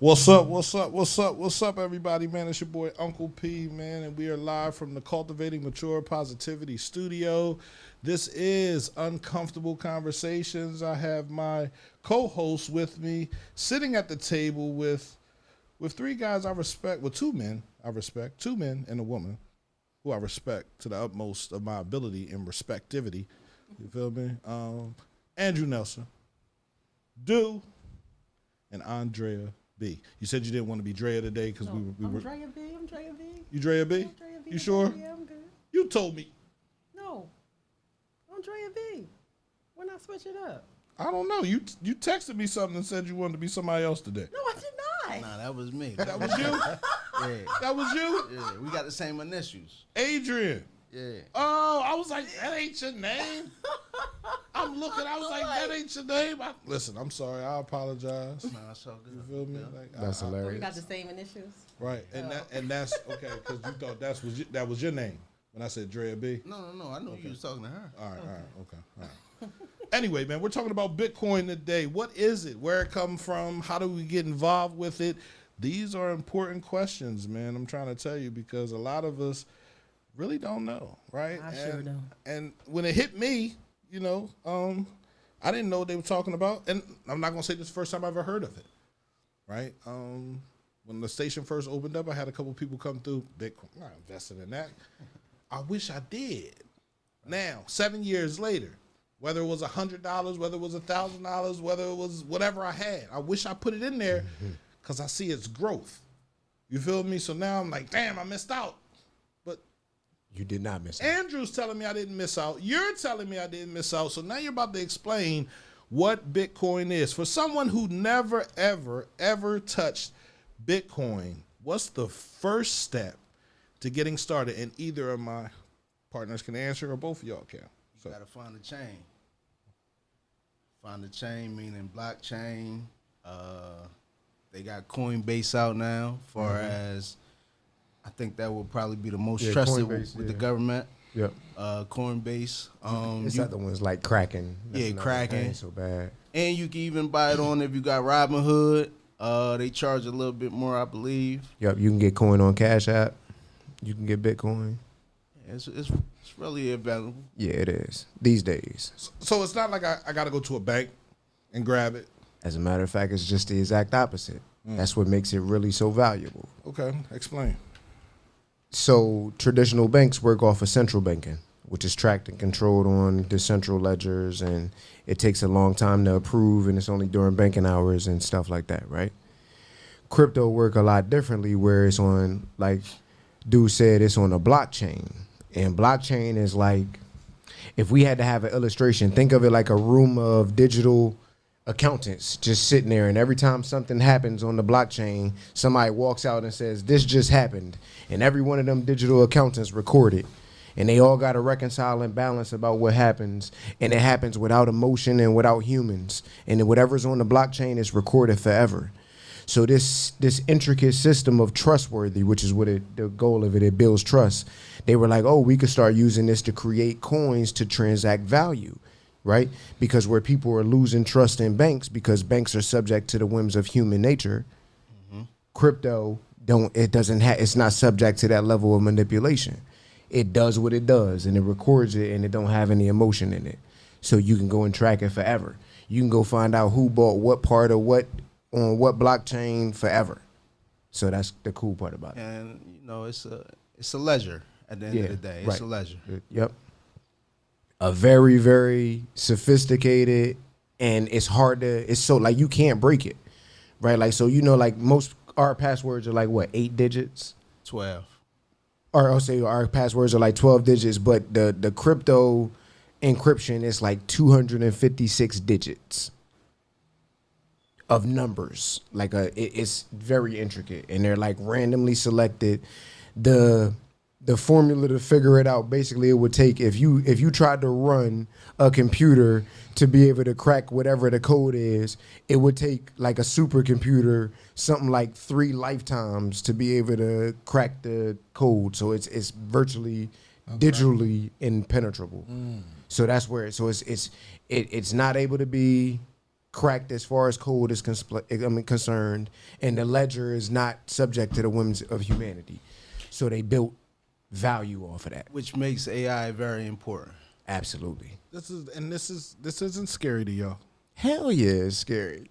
What's up? What's up? What's up? What's up, everybody? Man, it's your boy Uncle P, man, and we are live from the Cultivating Mature Positivity Studio. This is Uncomfortable Conversations. I have my co-host with me, sitting at the table with three guys I respect, with two men I respect, two men and a woman who I respect to the utmost of my ability and respectivity. You feel me? Andrew Nelson, Do, and Andrea B. You said you didn't want to be Drea today because we were. Andrea B. I'm Drea B. You Drea B? Drea B. You sure? Yeah, I'm good. You told me. No, I'm Drea B. When I switch it up. I don't know. You texted me something and said you wanted to be somebody else today. No, I did not. Nah, that was me. That was you? Yeah, That was you? yeah. We got the same initials. Adrian. Yeah. Oh, I was like, that ain't your name. I'm looking. I was like, that ain't your name. Listen, I'm sorry. I apologize. Nah, that's all You good. feel me? Yeah. Like, That's We hilarious. got the same initials. right, and that's okay because you thought that was your name when I said Drea B. No. I knew you was talking to her. All right, okay, all right. Anyway, man, we're talking about Bitcoin today. What is it? Where it come from? How do we get involved with it? These are important questions, man. I'm trying to tell you because a lot of us really don't know, right? I sure don't. And when it hit me, I didn't know what they were talking about, and I'm not gonna say this is the first time I ever heard of it, right? When the station first opened up, I had a couple people come through. Bitcoin, I invested in that. I wish I did. Now, 7 years later, whether it was $100, whether it was $1,000, whether it was whatever I had, I wish I put it in there because I see its growth. You feel me? So now I'm like, damn, I missed out. But You did not miss it. Andrew's telling me I didn't miss out. You're telling me I didn't miss out. So now you're about to explain what Bitcoin is. For someone who never, ever, ever touched Bitcoin, what's the first step to getting started? And either of my partners can answer or both of y'all can. You gotta find the chain. Find the chain meaning blockchain. They got Coinbase out now. Far as I think that will probably be the most Yeah, trusted Coinbase, with the yeah. government. Yep. Coinbase. It's other ones like Kraken. Yeah, another Kraken. thing, so bad. And you can even buy it on if you got Robinhood. They charge a little bit more, I believe. Yep. You can get coin on Cash App. You can get Bitcoin. It's really available. Yeah, it is these days. So it's not like I got to go to a bank and grab it. As a matter of fact, it's just the exact opposite. That's what makes it really so valuable. Okay, explain. So traditional banks work off of central banking, which is tracked and controlled on the central ledgers, and it takes a long time to approve, and it's only during banking hours and stuff like that, right? Crypto work a lot differently, where it's on, like Dude said, it's on a blockchain. And blockchain is like, if we had to have an illustration, think of it like a room of digital accountants just sitting there, and every time something happens on the blockchain, somebody walks out and says, this just happened. And every one of them digital accountants record it. And they all got to reconcile and balance about what happens. And it happens without emotion and without humans. And then whatever's on the blockchain is recorded forever. So this intricate system of trustworthy, which is what the goal of it builds trust. They were like, oh, we could start using this to create coins to transact value, right? Because where people are losing trust in banks because banks are subject to the whims of human nature, crypto it's not subject to that level of manipulation. It does what it does, and it records it, and it don't have any emotion in it. So you can go and track it forever. You can go find out who bought what part of what on what blockchain forever. So that's the cool part about it. And it's a ledger at the end of the day. It's right. a ledger. Yep. A very, very sophisticated, and it's so like you can't break it, right? Like, so like most our passwords are like what, 8 digits? 12. Or I'll say our passwords are like 12 digits, but the crypto encryption is like 256 digits of numbers. Like it's very intricate, and they're like randomly selected. The formula to figure it out, basically, it would take if you tried to run a computer to be able to crack whatever the code is, it would take like a supercomputer something like 3 lifetimes to be able to crack the code. So it's virtually digitally impenetrable. So that's where it's not able to be cracked as far as code is concerned, and the ledger is not subject to the whims of humanity. So they built value off of that. Which makes AI very important. Absolutely. This isn't scary to y'all. Hell yeah, it's scary.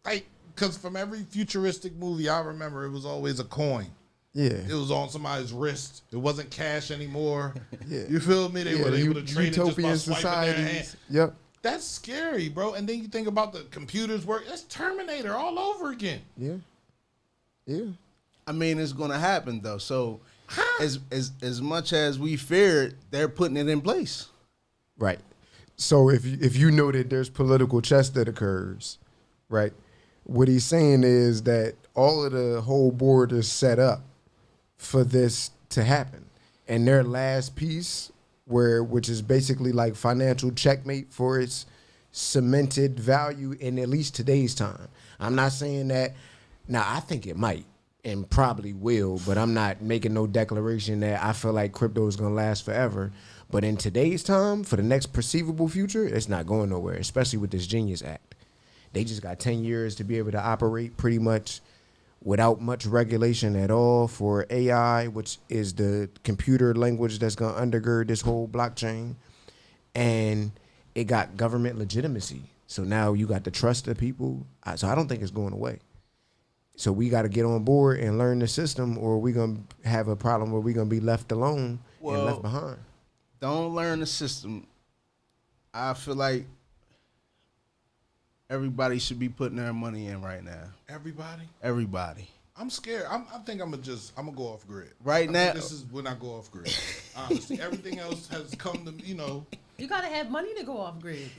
Like, because from every futuristic movie I remember, it was always a coin. Yeah. It was on somebody's wrist. It wasn't cash anymore. Yeah. You feel me? They were able to trade it just by utopian swiping their hand. societies. Yep. That's scary, bro. And then you think about the computers work. That's Terminator all over again. Yeah. Yeah. I mean, it's gonna happen though. So as much as we fear it, they're putting it in place. Right. So if you know that there's political chess that occurs, right? What he's saying is that all of the whole board is set up for this to happen. And their last piece, which is basically like financial checkmate for its cemented value in at least today's time. I'm not saying that. Now, I think it might and probably will, but I'm not making no declaration that I feel like crypto is going to last forever. But in today's time, for the next perceivable future, it's not going nowhere, especially with this Genius Act. They just got 10 years to be able to operate pretty much without much regulation at all for AI, which is the computer language that's going to undergird this whole blockchain. And it got government legitimacy. So now you got the trust of people. So I don't think it's going away. So we got to get on board and learn the system, or we're going to have a problem where we're going to be left alone and left behind. Don't learn the system. I feel like everybody should be putting their money in right now. Everybody. I'm scared. I think I'm gonna go off grid. Right now, this is when I go off grid. Honestly, everything else has come to You gotta have money to go off grid.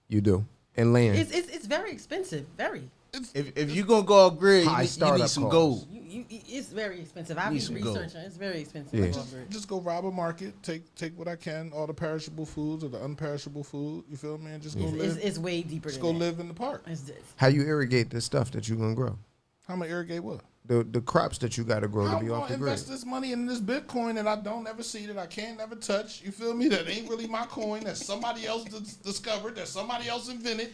You do. And land. It's very expensive. Very. If you're gonna go off grid, you need some costs. gold. It's very expensive. I've Need been some researching. gold. It's very expensive. Yeah. To go off grid. Just go rob a market, take what I can, all the perishable foods or the unperishable food. You feel me? And just go live. It's way deeper. Just than go that. live in the park. It's How you irrigate the stuff that you're going to grow? How am I irrigate what? The crops that you got to grow to I'm be off gonna the grid. invest this money in this Bitcoin that I don't ever see, that I can't never touch. You feel me? That ain't really my coin. That somebody else discovered. That somebody else invented.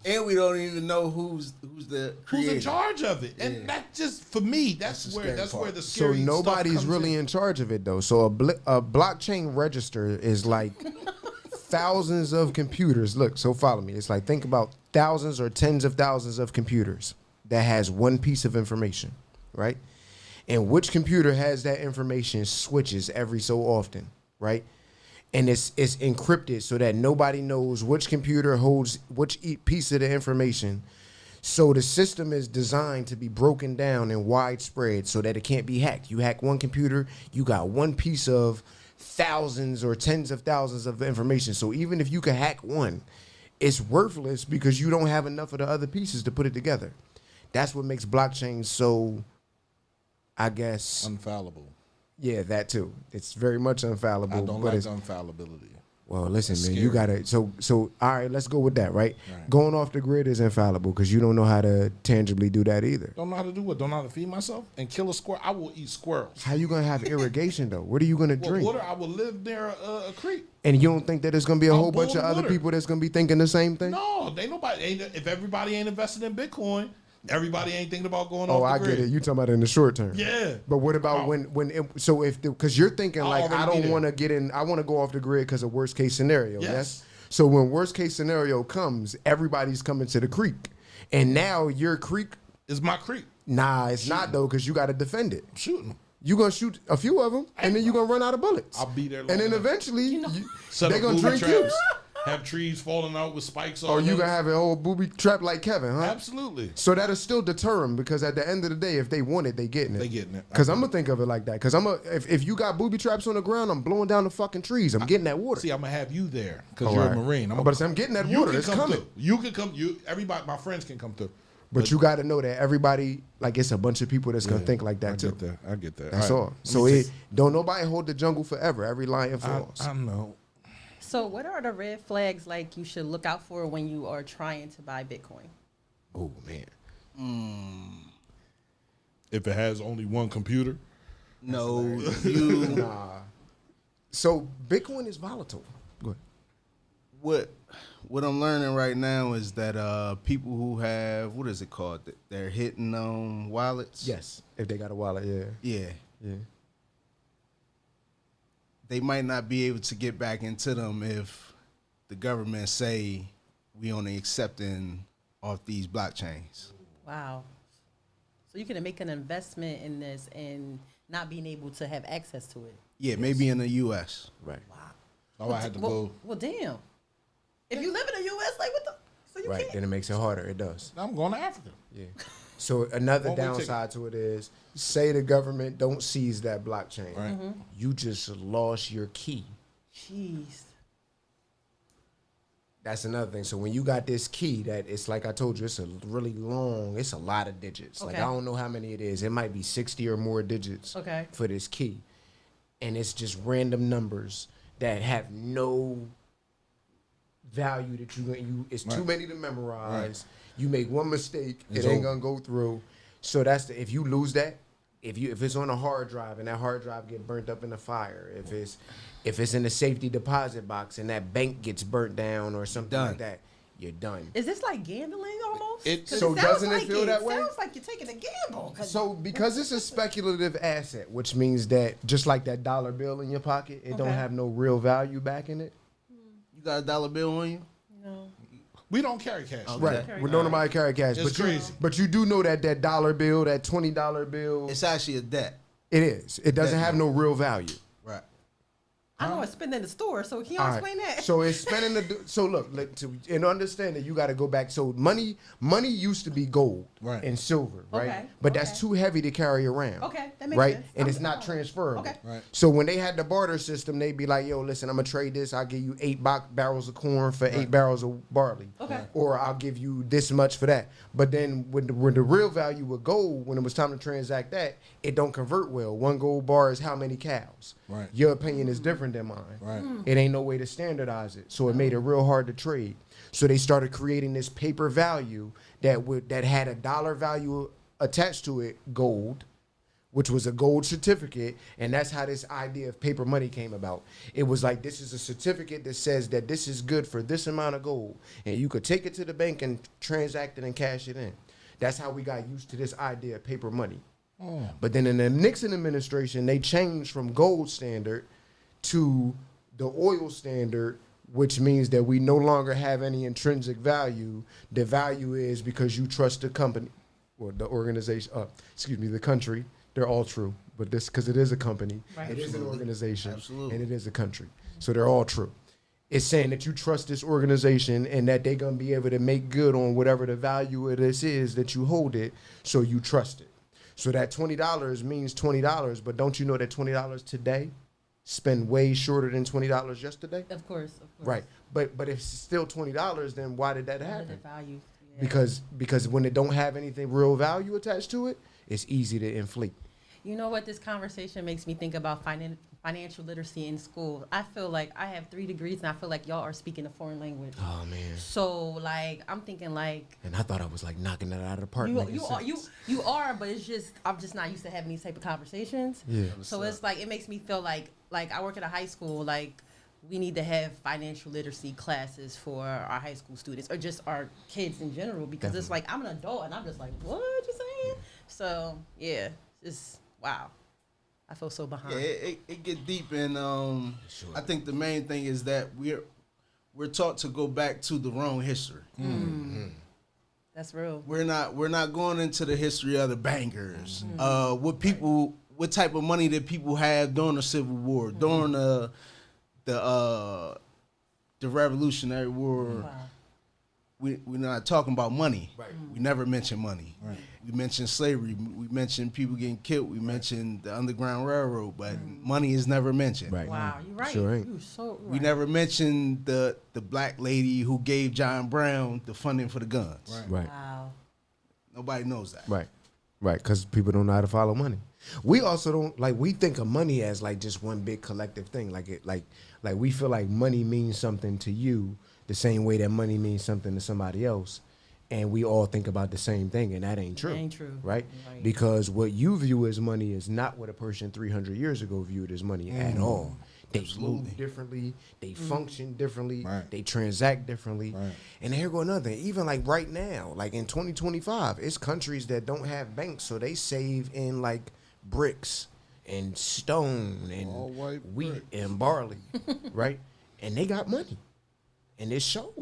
And we don't even know who's the creator. Who's in charge of it. And Yeah. that just, for me, that's the where scary the part. So scary nobody's stuff comes really in charge of it though. So a blockchain register is like thousands of computers. Look, so follow me. It's like, think about thousands or tens of thousands of computers that has one piece of information, right? And which computer has that information switches every so often, right? And it's encrypted so that nobody knows which computer holds which piece of the information. So the system is designed to be broken down and widespread so that it can't be hacked. You hack one computer, you got one piece of thousands or tens of thousands of information. So even if you can hack one, it's worthless because you don't have enough of the other pieces to put it together. That's what makes blockchain so, I guess, infallible. yeah, that too. It's very much infallible. I don't but like it's, infallibility. well, listen, It's man, you scary. gotta. So, all right, let's go with that, right? Right. Going off the grid is infallible because you don't know how to tangibly do that either. Don't know how to do what? Don't know how to feed myself and kill a squirrel? I will eat squirrels. How you gonna have irrigation though? What are you gonna Well, drink? water, I will live near a creek. And you don't think that there's gonna be a I'll whole bunch boil of other water. people that's gonna be thinking the same thing? No, they nobody. If everybody ain't invested in Bitcoin, everybody ain't thinking about going Oh, off I the grid. get it. You talking about in the short term? Yeah. But what about Oh. because you're thinking I'll like, already I be don't there. want to get in. I want to go off the grid because of worst case scenario. Yes. So when worst case scenario comes, everybody's coming to the creek, and now your creek. It's my creek. Nah, it's not though, because you got to defend it. I'm shooting them. You gonna shoot a few of them, and then you gonna run out of bullets. I'll be there long and then enough. eventually, Set they up gonna booby drink traps. you. Have trees falling out with spikes on Or you them. gonna have a whole booby trap like Kevin, huh? Absolutely. So that'll still deter them because at the end of the day, if they want it, they getting it. They getting it. Because I'm gonna think of it like that. Because if you got booby traps on the ground, I'm blowing down the fucking trees. I'm getting that water. See, I'm gonna have you there because All you're right. a Marine. I'm getting that you water. can It's come coming. through. You can come. Everybody, my friends can come through. But you got to know that everybody, like it's a bunch of people that's gonna think like that too. I get that. That's all. So don't nobody hold the jungle forever. Every lion falls. I know. So, what are the red flags like you should look out for when you are trying to buy Bitcoin? Oh man. If it has only one computer, No, you. Nah. So Bitcoin is volatile. Go ahead. what I'm learning right now is that people who have, what is it called? They're hitting wallets. Yes, if they got a wallet, Yeah. yeah. They might not be able to get back into them if the government say we only accepting off these blockchains. Wow. So you can make an investment in this and not being able to have access to it. Yeah, maybe in the U.S. Right. Wow. Oh, I had to go. Well, damn. If you live in the U.S., like what the? So you Right. can't. Then it makes it harder. It does. I'm going to Africa. Yeah. So another One-way downside to it is, say the government don't seize that blockchain, Right. you just lost your key. Jeez. That's another thing. So when you got this key, that it's like I told you, it's a really long. It's a lot of digits. Like I Okay. don't know how many it is. It might be 60 or more digits Okay. for this key, and it's just random numbers that have no value that you. It's too Right. many to memorize. You make one mistake, It's it ain't over. gonna go through. So that's if you lose that, if it's on a hard drive and that hard drive get burnt up in a fire, if it's in a safety deposit box and that bank gets burnt down or something Done. like that, you're done. Is this like gambling almost? It- 'Cause So sounds doesn't it like feel that way? Sounds like you're taking a gamble. So because it's a speculative asset, which means that just like that dollar bill in your pocket, it don't Okay. have no real value back in it. You got a dollar bill on you? No. We don't carry cash. Okay. Right. Carry We don't nobody carry cash. It's but crazy. but you do know that dollar bill, that $20 bill, It's actually a debt. it is. It doesn't have no real value. Right. I know it's spent in the store, so can All y'all right. explain that? So it's spending so look, and understand that you got to go back. So money used to be gold Right. and silver, right? Okay, But okay. that's too heavy to carry around. Okay, that makes right? sense. And I'm- it's not transferable. Okay. Right. So when they had the barter system, they'd be like, "Yo, listen, I'm gonna trade this. I'll give you 8 barrels of corn for 8 barrels of barley, Okay. or I'll give you this much for that." But then when the real value of gold, when it was time to transact that, it don't convert well. 1 gold bar is how many cows? Right. Your opinion is different than mine. Right. It ain't no way to standardize it, so it made it real hard to trade. So they started creating this paper value that had a dollar value attached to it, gold, which was a gold certificate, and that's how this idea of paper money came about. It was like, this is a certificate that says that this is good for this amount of gold, and you could take it to the bank and transact it and cash it in. That's how we got used to this idea of paper money. But then in the Nixon administration, they changed from gold standard to the oil standard, which means that we no longer have any intrinsic value. The value is because you trust the company or the organization, the country. They're all true, but this, because it is a company, Right. it is an Absolutely. organization, Absolutely. and it is a country. So they're all true. It's saying that you trust this organization and that they're going to be able to make good on whatever the value of this is that you hold it, so you trust it. So that $20 means $20, but don't you know that $20 today spend way shorter than $20 yesterday? Of course. Right. But if it's still $20, then why did that Under the happen? value. Yeah. Because when it don't have anything real value attached to it, it's easy to inflate. You know what? This conversation makes me think about financial literacy in school. I feel like I have 3 degrees, and I feel like y'all are speaking a foreign language. Oh man. So like, I'm thinking like, And I thought I was like knocking it out of the park. you making are sense. you are, but it's just I'm just not used to having these type of conversations. Yeah. So it's like it makes me feel like I work at a high school, like we need to have financial literacy classes for our high school students or just our kids in general, because it's Definitely. like I'm an adult and I'm just like, what you saying? So yeah, it's wow. I feel so behind. Yeah, it get deep, and Sure. I think the main thing is that we're taught to go back to the wrong history. That's real. We're not going into the history of the bankers. What type of money did people have during the Civil War, during the Revolutionary War? Wow. We're not talking about money. Right. We never mention money. Right. We mentioned slavery. We mentioned people getting killed. We mentioned the Underground Railroad, but money is never mentioned. Right. Wow, you're right. Sure ain't. You're so right. We never mentioned the black lady who gave John Brown the funding for the guns. Right. Right. Wow. Nobody knows that. Right. Right. Because people don't know how to follow money. We also don't we think of money as like just one big collective thing. Like we feel like money means something to you the same way that money means something to somebody else. And we all think about the same thing, and that ain't true. Ain't true. Right? Right. Because what you view as money is not what a person 300 years ago viewed as money at all. They Absolutely. move differently. They function differently. Right. They transact differently. Right. And here go another thing. Even like right now, like in 2025, it's countries that don't have banks, so they save in like bricks and stone All and white wheat bricks. and barley, right? And they got money, and it shows.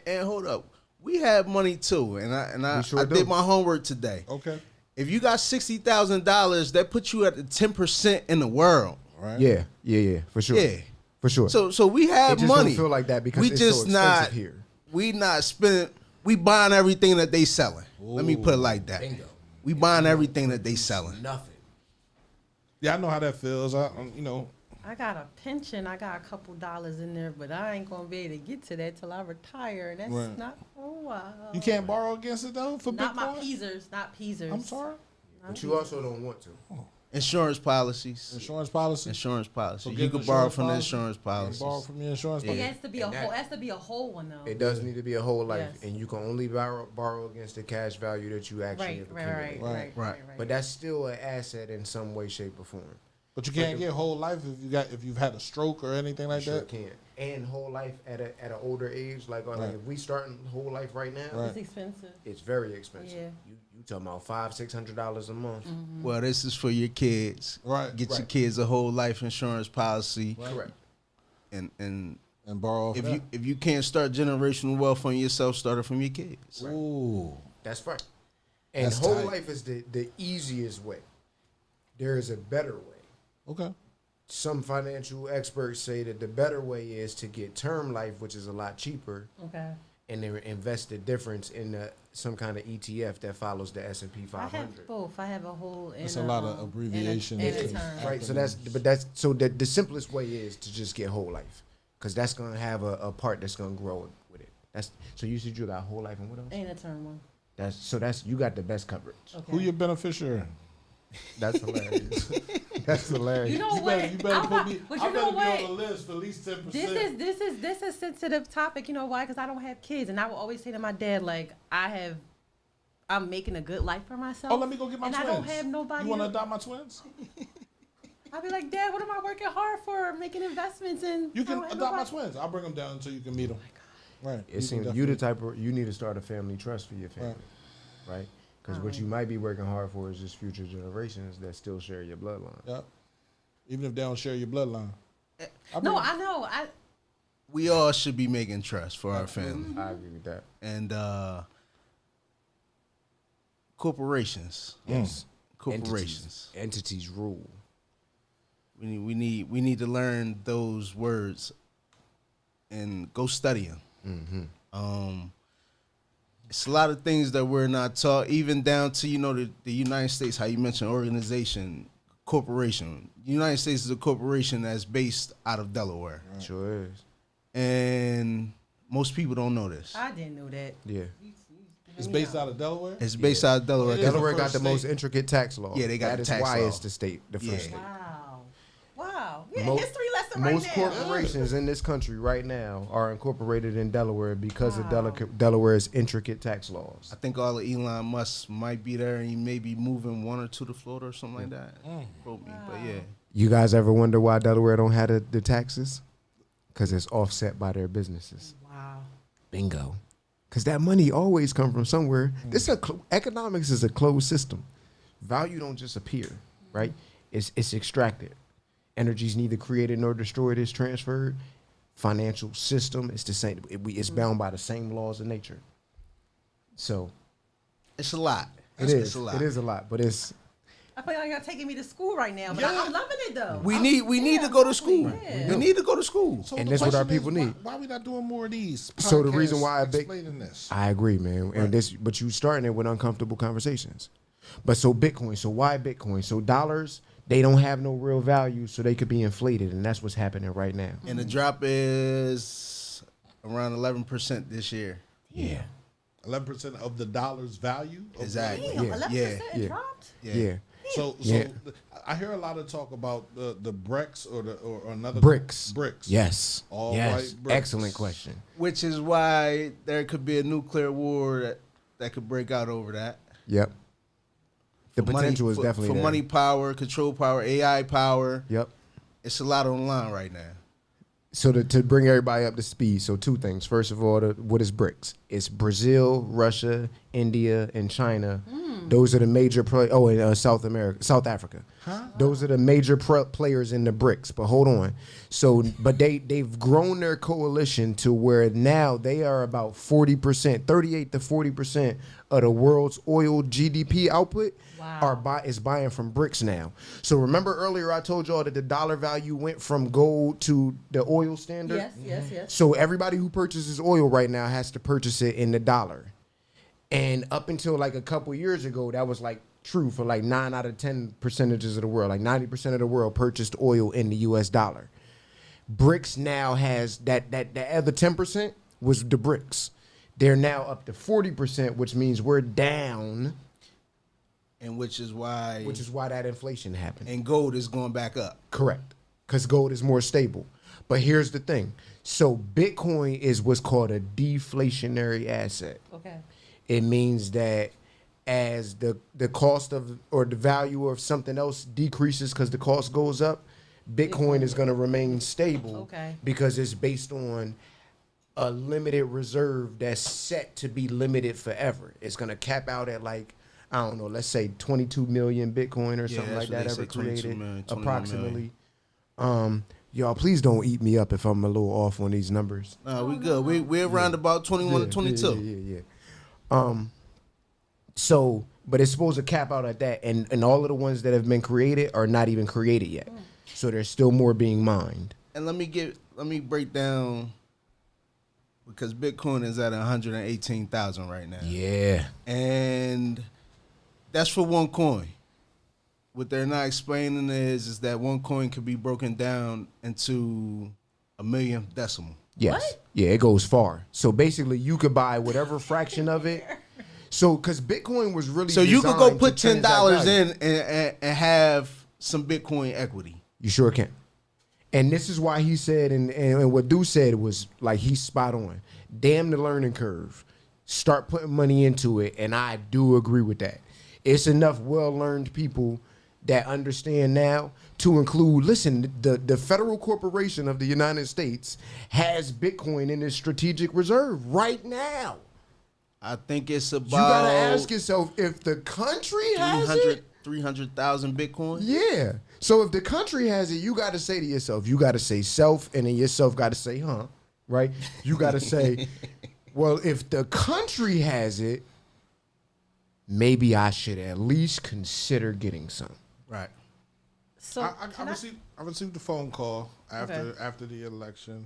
And hold up, we have money too, and I We sure I do. did my homework today. Okay. If you got $60,000, that puts you at the 10% in the world. Right. Yeah, for sure. Yeah. For sure. So we have It just money. don't feel like that because we it's just so expensive not here. We not spending. We buying everything that they selling. Let me put it like that. Bingo. We buying everything that they selling. Nothing. Yeah, I know how that feels. You know, I got a pension. I got a couple dollars in there, but I ain't gonna be able to get to that till I retire, and that's Right. not for a while. you can't borrow against it though for Not my Bitcoin. peasers. Not peasers. I'm sorry. But you also don't want to. Insurance policies. Insurance policy. Insurance policy. So You get can an borrow insurance from the policy? insurance You policies. borrow from your insurance. It policy. has to be And a whole. It has to be a whole one though. It does need to be a whole life, Yes. and you can only borrow against the cash value that you actually Right, have right, accumulated. right, Right. right, right. But that's still an asset in some way, shape, or form. But you can't get whole life if you've had a stroke or anything like Sure that. can. And whole life at an older age, like Right. if we starting whole life right now, Right. It's expensive. it's very expensive. Yeah. You talking about $500-$600 a month? Well, this is for your kids. Right. Get your Right. kids a whole life insurance policy. Correct. And And borrow off if that. you can't start generational wealth on yourself, start it from your kids. Ooh. That's right. And That's whole tight. life is the easiest way. There is a better way. Okay. Some financial experts say that the better way is to get term life, which is a lot cheaper, Okay. and then invest the difference in some kind of ETF that follows the S&P I 500. have both. I have a whole. It's a lot of abbreviations. And a and- term. Right, so the simplest way is to just get whole life, because that's gonna have a part that's gonna grow with it. That's so you said you got whole life and what else? And a term one. That's you got the best coverage. Okay. Who your beneficiary? That's hilarious. That's hilarious. You know You what? better put me. But I you better know be what? on the list for at least 10%. This is a sensitive topic. You know why? Because I don't have kids, and I will always say to my dad, like, I'm making a good life for myself. Oh, let me go get my and twins. I don't have nobody. You want to else. adopt my twins? I'll be like, Dad, what am I working hard for? Making investments in. You I can don't have adopt my nobody- twins. I'll bring them down until you can meet them. Right. It seems you the type of you need to start a family trust for your family, right? Because what you might be working hard for is just future generations that still share your bloodline. Yep. Even if they don't share your bloodline. No, I know. We all should be making trust for our family. I agree with that. And corporations. Yes. Corporations. Entities rule. We need to learn those words and go study them. It's a lot of things that we're not taught, even down to the United States. How you mentioned organization, corporation. The United States is a corporation that's based out of Delaware, Sure is. and most people don't know this. I didn't know that. Yeah. It's based out of Delaware? It's based out of Delaware. It is. Delaware the got first the most state. intricate tax law. Yeah, they got that the is tax why law. it's the first Yeah. state. Wow. Yeah, Mo- history lesson right Most now. corporations in this country right now are incorporated in Delaware because Wow. of Delaware's intricate tax laws. I think all of Elon Musk might be there, and he may be moving one or two to Florida or something like that. Quote me, but yeah. You guys ever wonder why Delaware don't have the taxes? Because it's offset by their businesses. Wow. Bingo. Because that money always come from somewhere. Economics is a closed system. Value don't just appear, right? It's extracted. Energy's neither created nor destroyed. It's transferred. Financial system is the same. It's bound by the same laws of nature. So It's a lot. it's a lot. It is a lot, but it's I feel like you're taking me to school right now, but Yeah. I'm loving it though. We need to go to school. Yeah. We need to go to school. So And the that's what our question is, people need. Why we not doing more of these? So the reason podcasts why explaining this. I agree, man. And but you starting it with uncomfortable conversations. But so Bitcoin, so why Bitcoin? So dollars, they don't have no real value, so they could be inflated, and that's what's happening right now. And the drop is around 11% this year. Yeah. 11% of the dollar's value. of Exactly. Damn, Yeah. 11% Yeah. dropped. Yeah. So Yeah. I hear a lot of talk about the bricks or another Bricks. Bricks. Yes. All yes. white bricks. Excellent question. Which is why there could be a nuclear war that could break out over that. Yep. The For potential money, is for, definitely for there. money, power, control power, AI power. Yep. It's a lot online right now. So to bring everybody up to speed, so two things. First of all, what is BRICS? It's Brazil, Russia, India, and China. Those are the major and South Africa. Those are the major players in the BRICS. But hold on. So, but they've grown their coalition to where now they are about 40%, 38 to 40% of the world's oil GDP output. Wow. Is buying from BRICS now. So remember earlier I told y'all that the dollar value went from gold to the oil standard? Yes. So everybody who purchases oil right now has to purchase it in the dollar. And up until like a couple years ago, that was like true for like 9 out of 10 percentages of the world. Like 90% of the world purchased oil in the US dollar. BRICS now has that other 10% was the BRICS. They're now up to 40%, which means we're down. And which is why that inflation happened. And gold is going back up. Correct. Because gold is more stable. But here's the thing. So Bitcoin is what's called a deflationary asset. Okay. It means that as the cost of or the value of something else decreases because the cost goes up, Bitcoin is going to remain stable. Okay. Because it's based on a limited reserve that's set to be limited forever. It's going to cap out at like, I don't know, let's say 22 million Bitcoin or something like that ever created, approximately. Y'all, please don't eat me up if I'm a little off on these numbers. We good. We're around about 21 to 22. Yeah. So, but it's supposed to cap out at that, and all of the ones that have been created are not even created yet. So there's still more being mined. And let me break down, because Bitcoin is at 118,000 right now. Yeah. And that's for one coin. What they're not explaining is that one coin could be broken down into a millionth decimal. Yes. What? Yeah, it goes far. So basically, you could buy whatever fraction of it. So, because Bitcoin was really so you could go designed put to transact $10 value. in and have some Bitcoin equity. You sure can. And this is why he said, and what Dude said was like he's spot on. Damn the learning curve. Start putting money into it, and I do agree with that. It's enough well-learned people that understand now to include, listen, the Federal Corporation of the United States has Bitcoin in its strategic reserve right now. I think it's about... You got to ask yourself, if the country has it... 300,000 Bitcoin? Yeah. So if the country has it, you got to say to yourself, you got to say self, and then yourself got to say, huh, right? You got to say, well, if the country has it, maybe I should at least consider getting some. Right. So I received a phone call after the election.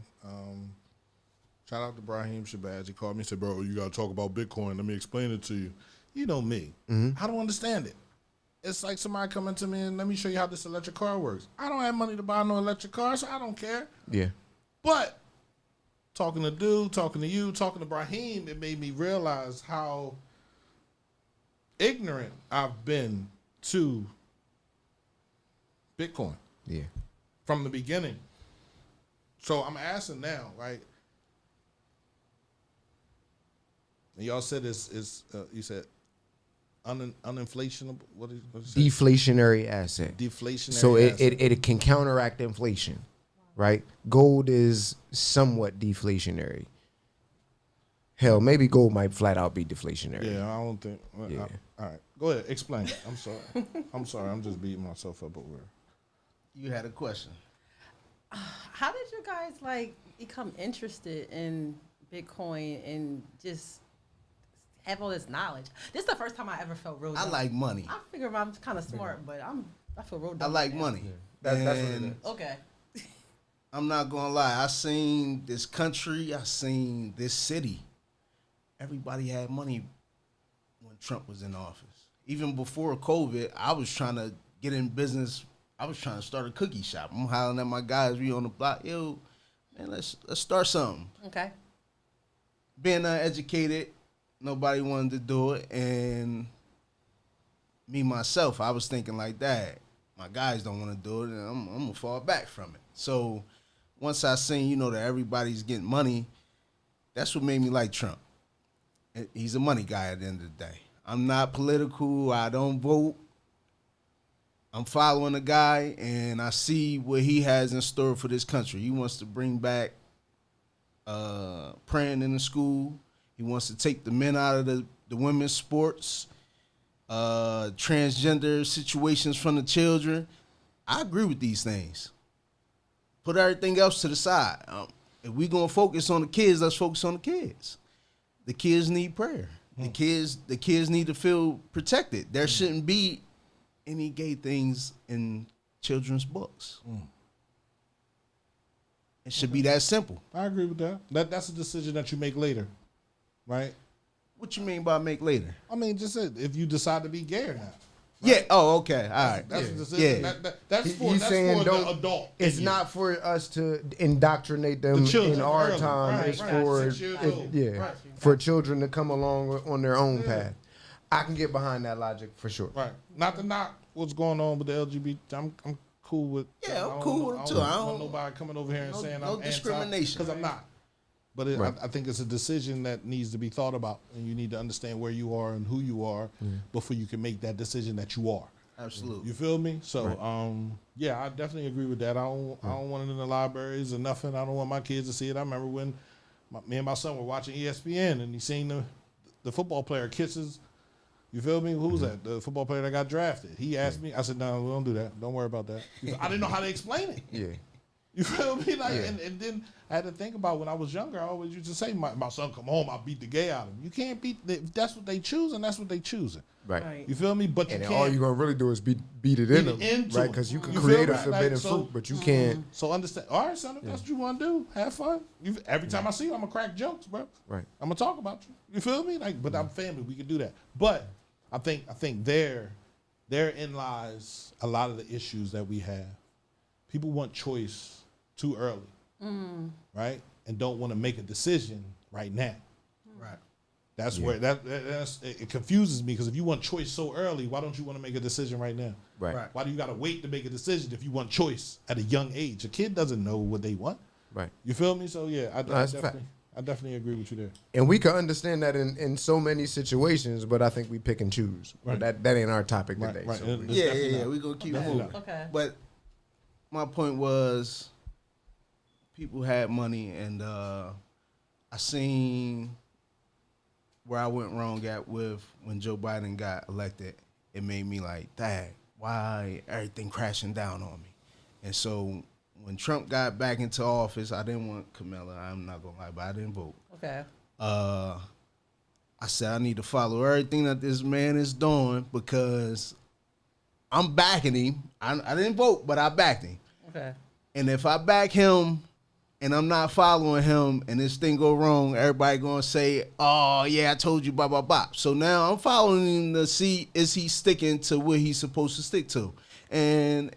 Shout out to Brahim Shabazz. He called me and said, bro, you got to talk about Bitcoin. Let me explain it to you. You know me. I don't understand it. It's like somebody coming to me and let me show you how this electric car works. I don't have money to buy no electric car, so I don't care. Yeah. But talking to Dude, talking to you, talking to Brahim, it made me realize how ignorant I've been to Bitcoin. Yeah. From the beginning. So I'm asking now, right? And y'all said you said uninflationable. What is deflationary asset. Deflationary. So asset. it can counteract inflation, right? Gold is somewhat deflationary. Hell, maybe gold might flat out be deflationary. Yeah, I don't think. Yeah. All right, go ahead. Explain. I'm sorry. I'm sorry. I'm just beating myself up over. You had a question. how did you guys like become interested in Bitcoin and just have all this knowledge? This is the first time I ever felt real dumb. I like money. I figure I'm kind of smart, but I feel real I dumb. like now. money. That's what it And is. Okay. I'm not gonna lie. I seen this country. I seen this city. Everybody had money when Trump was in office. Even before COVID, I was trying to get in business. I was trying to start a cookie shop. I'm hollering at my guys. We on the block. Yo, man, let's start something. Okay. Being uneducated, nobody wanted to do it, and me myself, I was thinking like that. My guys don't want to do it, and I'm gonna fall back from it. So once I seen, that everybody's getting money, that's what made me like Trump. He's a money guy at the end of the day. I'm not political. I don't vote. I'm following a guy, and I see what he has in store for this country. He wants to bring back praying in the school. He wants to take the men out of the women's sports, transgender situations from the children. I agree with these things. Put everything else to the side. If we're going to focus on the kids, let's focus on the kids. The kids need prayer. The kids need to feel protected. There shouldn't be any gay things in children's books. It should be that simple. I agree with that. That's a decision that you make later, right? What you mean by make later? I mean, just if you decide to be gay or not. Yeah. Oh, okay. All right. That's a decision. Yeah. That's He's for saying the adult. It's not for us to indoctrinate them The children in our early. time. Right, It's right. for 6 years old. Right. for children to come along on their own path. I can get behind that logic for sure. Right. Not to knock what's going on with the LGBT. I'm cool with. Yeah, I'm I don't cool want- with them, I too. don't I want don't- nobody coming over here and saying no I'm discrimination. because I'm not. But Right. I think it's a decision that needs to be thought about, and you need to understand where you are and who you are before you can make that decision that you are. Absolutely. You feel me? So, yeah, I definitely agree with that. I don't want it in the libraries or nothing. I don't want my kids to see it. I remember when me and my son were watching ESPN, and he seen the football player kisses. You feel me? Who's that? The football player that got drafted. He asked me. I said, "No, we don't do that. Don't worry about that." I didn't know how to explain it. Yeah. You feel me? Like, and then I had to think about when I was younger. I always used to say, "My son come home, I'll beat the gay out of him." You can't beat. If that's what they choose, and that's what they choosing. Right. You feel me? But And you then can't. all you're gonna really do is beat it in them, into right? them. Because you can You feel create a me? forbidden Like, so- fruit, but you can't. So understand. All right, son, if that's what you want to do, have fun. Every time I see you, I'm gonna crack jokes, bro. Right. I'm gonna talk about you. You feel me? Like, but I'm family. We can do that. But I think therein lies a lot of the issues that we have. People want choice too early, right? And don't want to make a decision right now. Right. That's where it confuses me, because if you want choice so early, why don't you want to make a decision right now? Right. Why do you got to wait to make a decision if you want choice at a young age? A kid doesn't know what they want. Right. You feel me? So yeah, that's a fact. I definitely agree with you there. And we can understand that in so many situations, but I think we pick and choose. Right. But that ain't our topic Right, today. right. So And we- it's Yeah. definitely not. We're going to keep Definitely moving. not. Okay. But my point was, people had money, and I seen where I went wrong at with when Joe Biden got elected. It made me like, dang, why everything crashing down on me? And so when Trump got back into office, I didn't want Kamala. I'm not gonna lie, but I didn't vote. Okay. I said I need to follow everything that this man is doing, because I'm backing him. I didn't vote, but I backed him. Okay. And if I back him and I'm not following him and this thing go wrong, everybody gonna say, "Oh yeah, I told you, blah blah blah." So now I'm following him to see, is he sticking to what he's supposed to stick to? And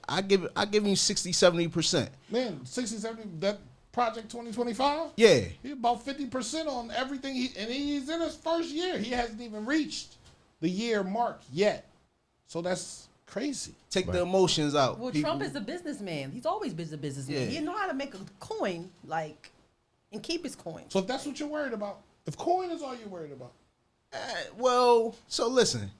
I give him 60-70%. Man, 60, 70, that project 2025. Yeah. He about 50% on everything, and he's in his first year. He hasn't even reached the year mark yet. So that's crazy. Take the emotions out. Well, people. Trump is a businessman. He's always been a businessman. Yeah. He know how to make a coin, and keep his coin. So if that's what you're worried about, if coin is all you're worried about, Well, so listen.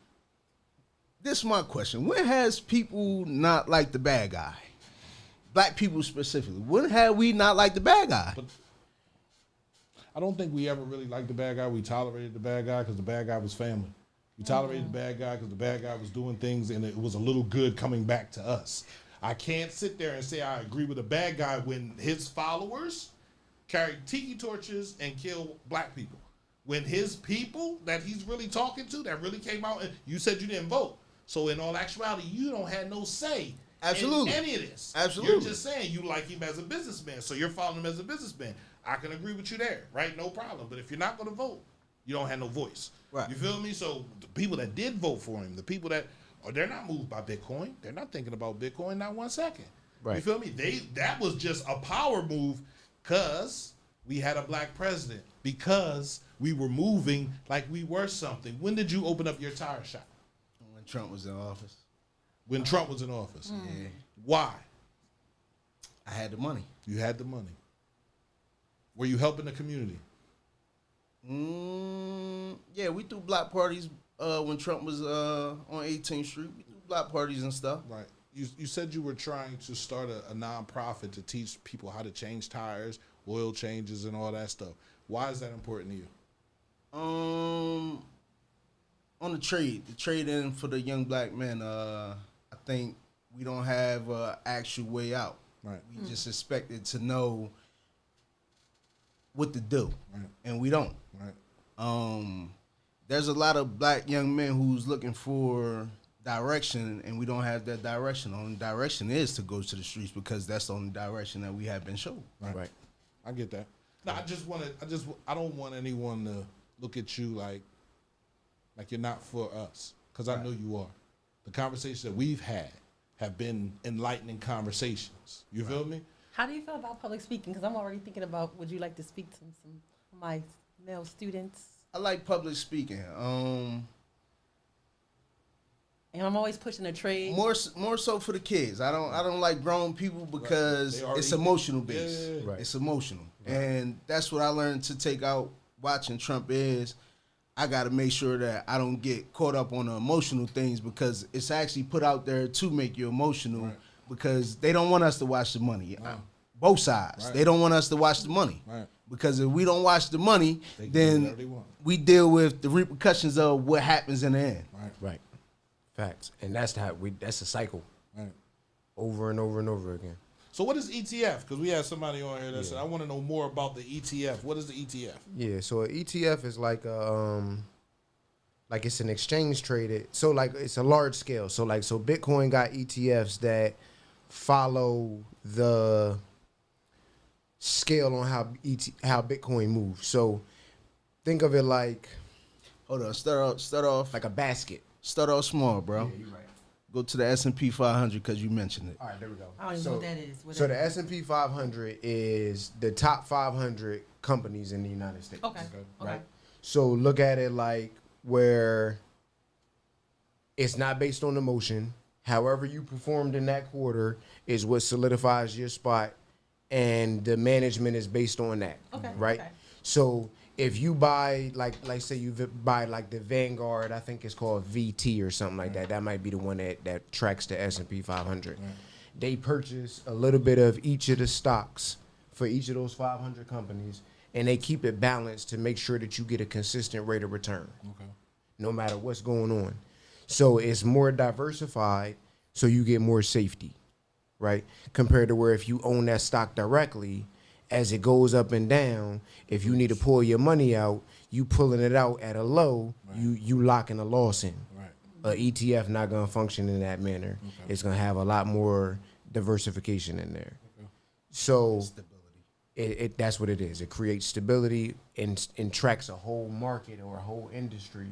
This is my question. When has people not liked the bad guy? Black people specifically. When have we not liked the bad guy? but I don't think we ever really liked the bad guy. We tolerated the bad guy because the bad guy was family. We tolerated the bad guy because the bad guy was doing things, and it was a little good coming back to us. I can't sit there and say I agree with the bad guy when his followers carry tiki torches and kill black people. When his people that he's really talking to, that really came out, and you said you didn't vote. So in all actuality, you don't have no say Absolutely. in any of this. Absolutely. You're just saying you like him as a businessman, so you're following him as a businessman. I can agree with you there, right? No problem. But if you're not going to vote, you don't have no voice. Right. You feel me? So the people that did vote for him, the people that they're not moved by Bitcoin. They're not thinking about Bitcoin, not 1 second. Right. You feel me? That was just a power move because we had a black president, because we were moving like we were something. When did you open up your tire shop? When Trump was in office. When Trump was in office. Yeah. Why? I had the money. You had the money. Were you helping the community? Yeah, we threw block parties when Trump was on 18th Street. We threw block parties and stuff. Right. You said you were trying to start a nonprofit to teach people how to change tires, oil changes, and all that stuff. Why is that important to you? On the trade-in for the young black men, I think we don't have an actual way out. Right. We just expected to know what to do, Right. and we don't. Right. There's a lot of black young men who's looking for direction, and we don't have that direction. The only direction is to go to the streets because that's the only direction that we have been shown. Right. I get that. No, I don't want anyone to look at you like you're not for us, because I know you are. The conversations that we've had have been enlightening conversations. You feel me? How do you feel about public speaking? Because I'm already thinking about, would you like to speak to some of my male students? I like public speaking. And I'm always pushing a trade. More so for the kids. I don't like grown people because Right. it's emotional based. Yeah. Right. It's emotional, and that's what I learned to take out watching Trump is. I got to make sure that I don't get caught up on the emotional things because it's actually put out there to make you emotional Right. because they don't want us to watch the money. No. Both sides. Right. They don't want us to watch the money. Right. Because if we don't watch the money, They can do whatever they then want. we deal with the repercussions of what happens in the end. Right. Right. Facts. And that's a cycle Right. over and over and over again. So what is ETF? Because we had somebody on here that said, I want to know more about the ETF. What is the ETF? Yeah, so an ETF is like it's an exchange traded. So like it's a large scale. So Bitcoin got ETFs that follow the scale on how Bitcoin moves. So think of it like Hold on, start off a basket. Start off small, bro. you're right. Go to the S&P 500 because you mentioned it. All right, there we go. I don't even know what that is. What So that the S&P 500 is the top 500 companies in the United States. Okay. Okay. Right. So look at it like where it's not based on emotion. However you performed in that quarter is what solidifies your spot, and the management is based on that. Okay, Right. okay. So if you buy like say you buy like the Vanguard, I think it's called VT or something like that. That might be the one that tracks the S&P 500. They purchase a little bit of each of the stocks for each of those 500 companies, and they keep it balanced to make sure that you get a consistent rate of return, Okay. no matter what's going on. So it's more diversified, so you get more safety, right? Compared to where if you own that stock directly, as it goes up and down, if you need to pull your money out, you pulling it out at a low, you locking a loss in. Right. A ETF not gonna function in that manner. Okay. It's gonna have a lot more diversification in there. So Stability. that's what it is. It creates stability and tracks a whole market or a whole industry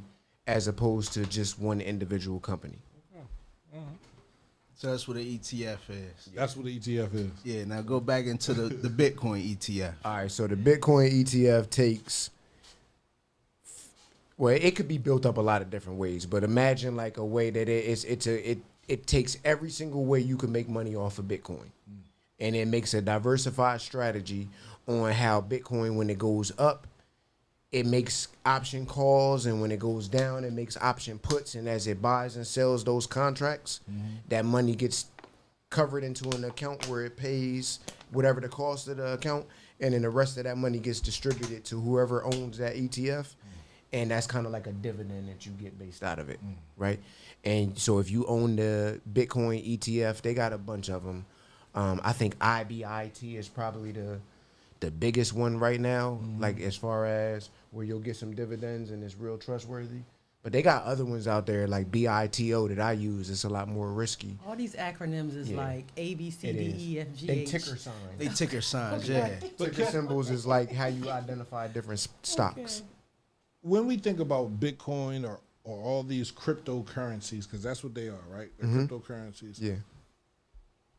as opposed to just one individual company. So that's what an ETF is. That's what the ETF is. Yeah, now go back into the Bitcoin ETF. All right, so the Bitcoin ETF takes, well, it could be built up a lot of different ways, but imagine like a way that it takes every single way you can make money off of Bitcoin, and it makes a diversified strategy on how Bitcoin, when it goes up, it makes option calls, and when it goes down, it makes option puts, and as it buys and sells those contracts, that money gets covered into an account where it pays whatever the cost of the account, and then the rest of that money gets distributed to whoever owns that ETF, and that's kind of like a dividend that you get based out of it, right? And so if you own the Bitcoin ETF, they got a bunch of them. I think IBIT is probably the biggest one right now, like as far as where you'll get some dividends and it's real trustworthy. But they got other ones out there like BITO that I use. It's a lot more risky. All these acronyms is Yeah. like A, B, C, It D, is. E, F, G, They H. ticker signs. They ticker signs, yeah. Ticker symbols is like how you identify different stocks. When we think about Bitcoin or all these cryptocurrencies, because that's what they are, right? They're cryptocurrencies. Yeah.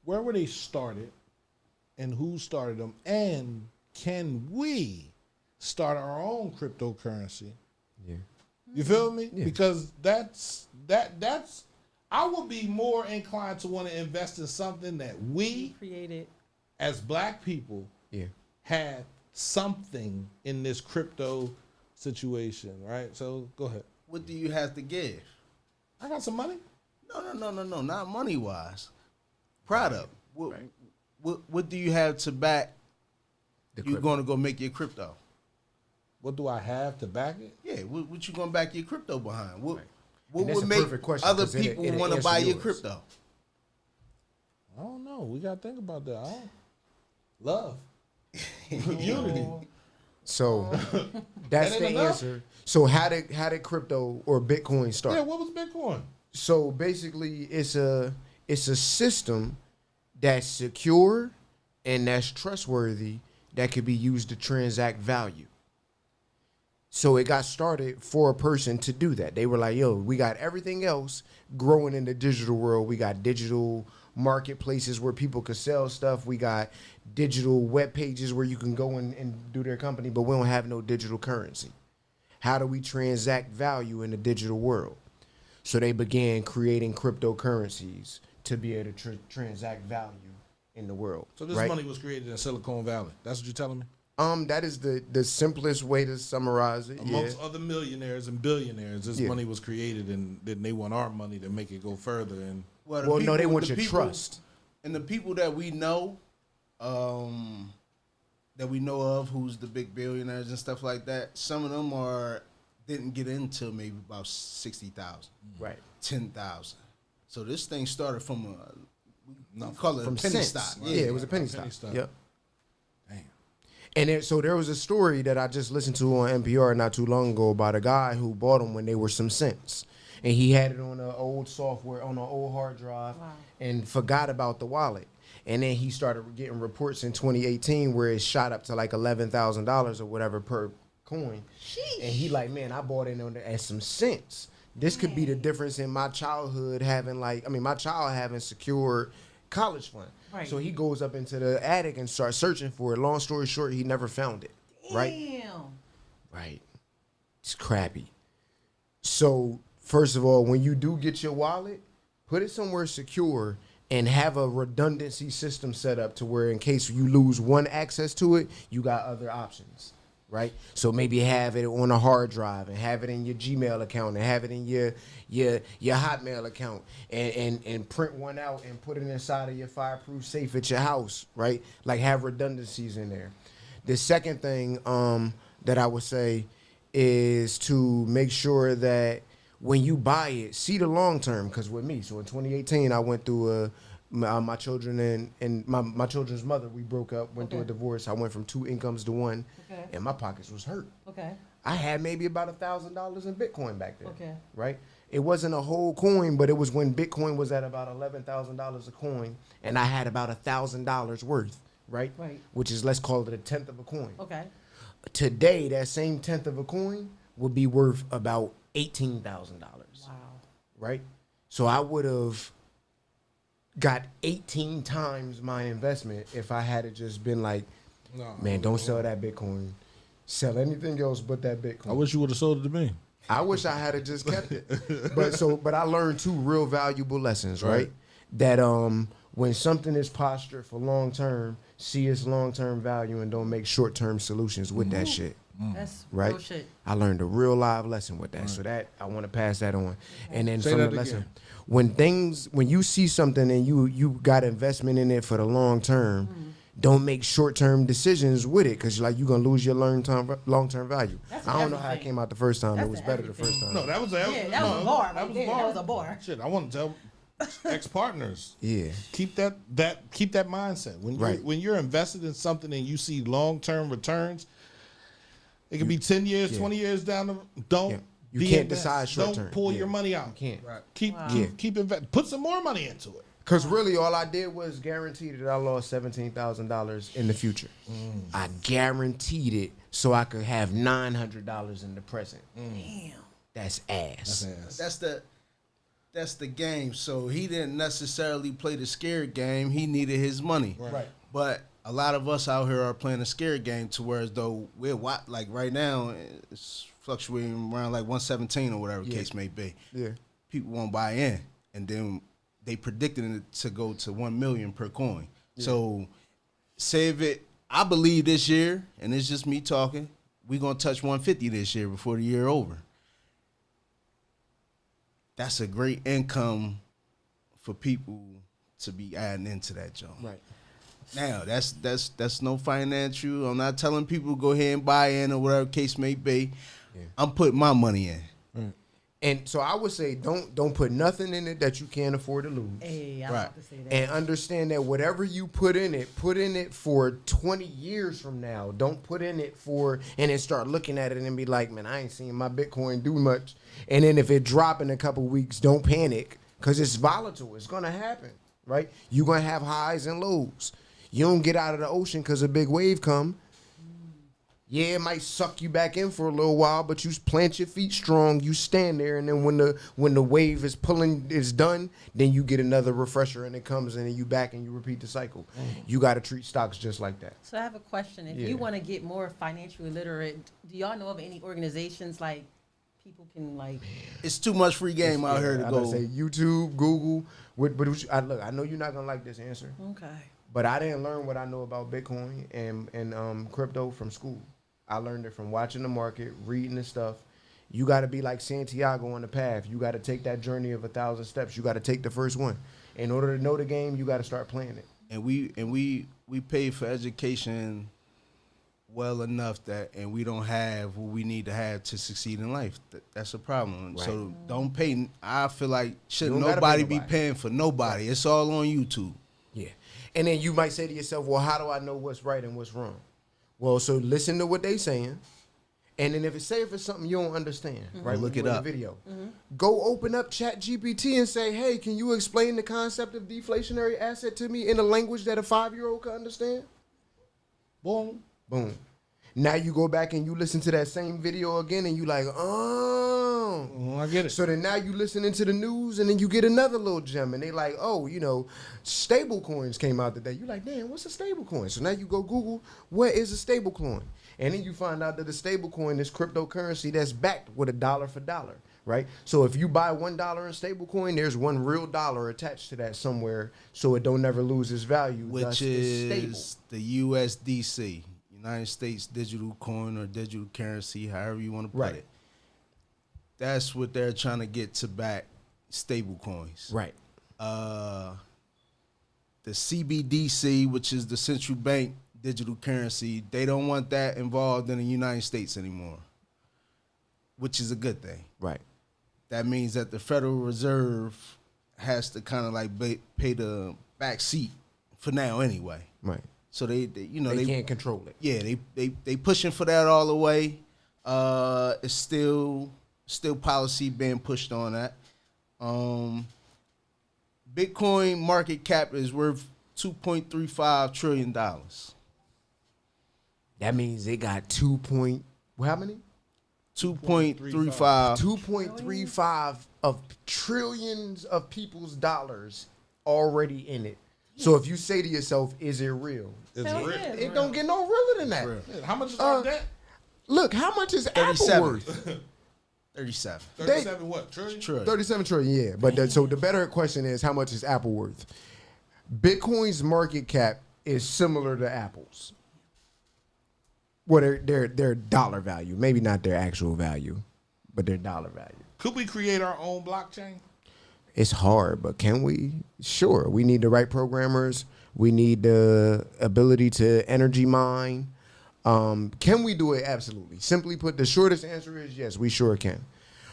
Where were they started, and who started them, and can we start our own cryptocurrency? Yeah. You feel me? Yeah. Because that's I would be more inclined to want to invest in something that we Created. as black people Yeah. had something in this crypto situation, right? So go ahead. What do you have to give? I got some money. No, not money wise. Product. What do you have to back? You're going to go make your crypto. What do I have to back it? Yeah, what you going to back your crypto behind? What And that's would a make perfect question, other 'cause it'll people want to answer buy your yours. crypto? I don't know. We gotta think about that. Love, unity. So that's That the ain't enough? answer. So how did crypto or Bitcoin start? Yeah. What was Bitcoin? So basically, it's a system that's secure and that's trustworthy that could be used to transact value. So it got started for a person to do that. They were like, yo, we got everything else growing in the digital world. We got digital marketplaces where people could sell stuff. We got digital web pages where you can go and do their company, but we don't have no digital currency. How do we transact value in the digital world? So they began creating cryptocurrencies to be able to transact value in the world. So this right? money was created in Silicon Valley. That's what you're telling me? That is the simplest way to summarize it. Amongst other millionaires and billionaires, this Yeah. money was created, and then they want our money to make it go further. And Well, no, they want your trust. And the people that we know, of, who's the big billionaires and stuff like that, some of them didn't get into maybe about 60,000, Right. 10,000. So this thing started from we call it From a penny cents. stock. Yeah, it was a penny penny stock. stock. Yep. damn, And so there was a story that I just listened to on NPR not too long ago about a guy who bought them when they were some cents. And he had it on an old software, on an old hard drive, and forgot about the wallet. And then he started getting reports in 2018 where it shot up to like $11,000 or whatever per coin. Sheesh. And he like, man, I bought it on there at some cents. This could be the difference in my childhood having my child having secured college fund. Right. So he goes up into the attic and starts searching for it. Long story short, he never found it. Right? Damn. Right. It's crappy. So, first of all, when you do get your wallet, put it somewhere secure and have a redundancy system set up to where in case you lose one access to it, you got other options. Right? So maybe have it on a hard drive and have it in your Gmail account and have it in your Hotmail account and print one out and put it inside of your fireproof safe at your house, right? Like have redundancies in there. The second thing that I would say is to make sure that when you buy it, see the long term. Because with me, so in 2018, I went through my children and my children's mother, we broke up, went through a divorce. I went from 2 incomes to 1, and my pockets was hurt. Okay. I had maybe about $1,000 in Bitcoin back then. Okay. Right? It wasn't a whole coin, but it was when Bitcoin was at about $11,000 a coin, and I had about $1,000 worth. Right? Right. Which is, let's call it a tenth of a coin. Okay. Today, that same tenth of a coin would be worth about $18,000. Wow. Right? So I would have got 18 times my investment if I had just been like, man, don't sell that Bitcoin. Sell anything else but that Bitcoin. I wish you would have sold it to me. I wish I had just kept it. But I learned 2 real valuable lessons, right? That when something is postured for long term, see its long term value and don't make short term solutions with that shit. That's Right? real shit. I learned a real live lesson with that. So that I want to pass that on. And then Say from that the lesson, again. when you see something and you got investment in it for the long term, don't make short term decisions with it because like you're gonna lose your long term value. That's I don't know how it everything. came out the first time. That's it was better the everything. first time. No, that was Yeah, that was a bar right there. That was a bar. Shit, I want to tell ex partners. Yeah. Keep that mindset when you're invested in something and you see long term returns. It could be 10 years, 20 years down the. Don't. Yeah. You be can't invest. decide short Don't term. pull Yeah. your money out. You can't. Right. Keep invest. Put some more money into it. Because really, all I did was guarantee that I lost $17,000 in the future. I guaranteed it so I could have $900 in the present. Damn. That's ass. That's the game. So he didn't necessarily play the scared game. He needed his money. Right. But a lot of us out here are playing a scared game to where as though we're like right now it's fluctuating around like 117 or whatever the case may be. Yeah. People won't buy in, and then they predicted it to go to 1 million per coin. Yeah. So save it. I believe this year, and it's just me talking, we're gonna touch 150 this year before the year over. That's a great income for people to be adding into that joint. Right. Now, that's no financial. I'm not telling people to go ahead and buy in or whatever case may be. Yeah. I'm putting my money in. And so I would say don't put nothing in it that you can't afford to lose. Hey, I Right. about to say that. And understand that whatever you put in it for 20 years from now. Don't put in it for, and then start looking at it and be like, man, I ain't seen my Bitcoin do much. And then if it drop in a couple weeks, don't panic because it's volatile. It's going to happen, right? You're going to have highs and lows. You don't get out of the ocean because a big wave come. Yeah, it might suck you back in for a little while, but you plant your feet strong, you stand there, and then when the wave is done, then you get another refresher and it comes in and you back and you repeat the cycle. You got to treat stocks just like that. So I have a question. If Yeah. you want to get more financially literate, do y'all know of any organizations like people can like? It's too much free game out here to I go. say YouTube, Google. Look, I know you're not gonna like this answer, Okay. but I didn't learn what I know about Bitcoin and crypto from school. I learned it from watching the market, reading the stuff. You got to be like Santiago on the path. You got to take that journey of 1,000 steps. You got to take the first one. In order to know the game, you got to start playing it. And we pay for education well enough and we don't have what we need to have to succeed in life. That's a problem. Right. So don't pay. I feel like shouldn't You don't gotta nobody pay be nobody. paying for nobody. It's all on YouTube. Yeah. And then you might say to yourself, well, how do I know what's right and what's wrong? Well, so listen to what they saying. And then if it's something you don't understand, right? Look when it you're in up. the video. Go open up ChatGPT and say, hey, can you explain the concept of deflationary asset to me in a language that a 5-year-old can understand? Boom. Boom. Now you go back and you listen to that same video again and you like, oh. I get it. So then now you listening to the news and then you get another little gem and they like, oh, stable coins came out today. You like, man, what's a stable coin? So now you go Google, what is a stable coin? And then you find out that a stable coin is cryptocurrency that's backed with $1 for dollar, right? So if you buy $1 in stable coin, there's one real dollar attached to that somewhere so it don't never lose its value. Which Thus, it's stable. is the USDC, United States Digital Coin or Digital Currency, however you want to put Right. it. That's what they're trying to get to back stable coins. Right. The CBDC, which is the central bank digital currency, they don't want that involved in the United States anymore, which is a good thing. Right. That means that the Federal Reserve has to kind of like pay the back seat for now anyway. Right. So they can't control it. Yeah, they pushing for that all the way. It's still policy being pushed on that. Bitcoin market cap is worth $2.35 trillion. That means they got how many? 2.35. 2.35 of trillions of people's dollars already in it. So if you say to yourself, is it real? It's Hell real. yeah. It don't get no realer than that. real. Yeah, how much is our debt? Look, how much is Apple 37. worth? 37 37 what? Trillion? trillion. 37 trillion, yeah. But so the better question is, how much is Apple worth? Bitcoin's market cap is similar to Apple's. Well, their dollar value, maybe not their actual value, but their dollar value. Could we create our own blockchain? It's hard, but can we? Sure. We need the right programmers. We need the ability to energy mine. Can we do it? Absolutely. Simply put, the shortest answer is yes, we sure can.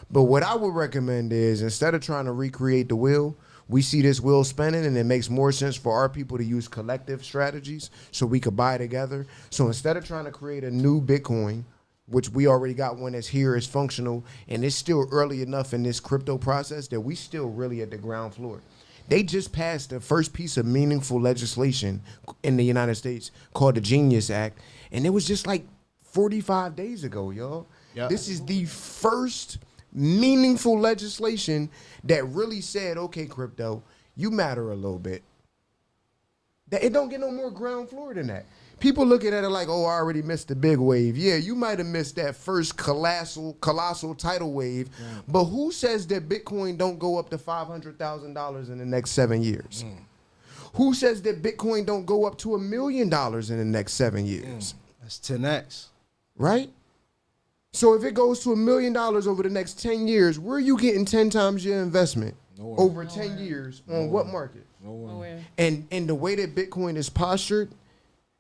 But what I would recommend is instead of trying to recreate the wheel, we see this wheel spinning and it makes more sense for our people to use collective strategies so we could buy together. So instead of trying to create a new Bitcoin, which we already got one that's here, is functional, and it's still early enough in this crypto process that we still really at the ground floor. They just passed the first piece of meaningful legislation in the United States called the Genius Act, and it was just like 45 days ago, y'all. Yep. This is the first meaningful legislation that really said, okay, crypto, you matter a little bit. That it don't get no more ground floor than that. People looking at it like, oh, I already missed the big wave. Yeah, you might have missed that first colossal tidal wave, but who says that Bitcoin don't go up to $500,000 in the next 7 years? Who says that Bitcoin don't go up to $1 million in the next 7 years? That's 10x. Right? So if it goes to $1 million over the next 10 years, where are you getting 10 times your investment? Nowhere. over 10 years on what market? Nowhere. And the way that Bitcoin is postured,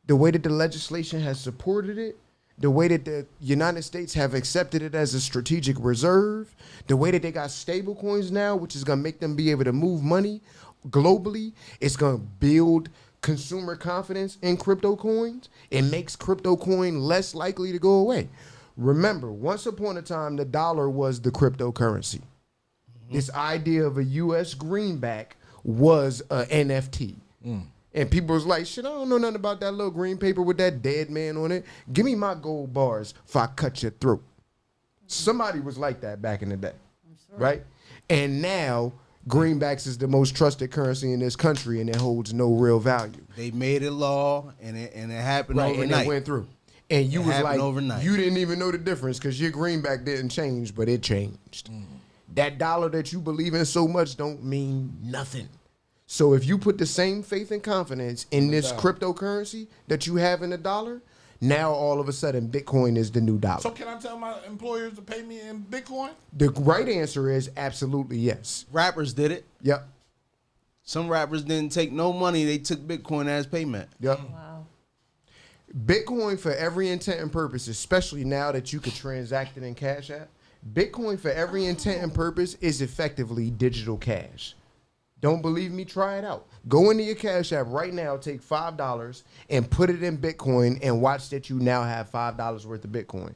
the way that the legislation has supported it, the way that the United States have accepted it as a strategic reserve, the way that they got stable coins now, which is gonna make them be able to move money globally, it's gonna build consumer confidence in crypto coins. It makes crypto coin less likely to go away. Remember, once upon a time, the dollar was the cryptocurrency. This idea of a U.S. greenback was a NFT. And people was like, shit, I don't know nothing about that little green paper with that dead man on it. Give me my gold bars if I cut your throat. Somebody was like that back in the day, right? And now greenbacks is the most trusted currency in this country, and it holds no real value. They made it law, and it happened Right, overnight. and it went through. And you It was happened like, overnight. you didn't even know the difference because your greenback didn't change, but it changed. That dollar that you believe in so much don't mean nothing. So if you put the same faith and confidence in this cryptocurrency that you have in the dollar, now all of a sudden Bitcoin is the new dollar. So can I tell my employers to pay me in Bitcoin? The right answer is absolutely yes. Rappers did it. Yep. Some rappers didn't take no money. They took Bitcoin as payment. Yep. Wow. Bitcoin for every intent and purpose, especially now that you could transact it in Cash App, Bitcoin for every intent and purpose is effectively digital cash. Don't believe me? Try it out. Go into your Cash App right now, take $5 and put it in Bitcoin and watch that you now have $5 worth of Bitcoin.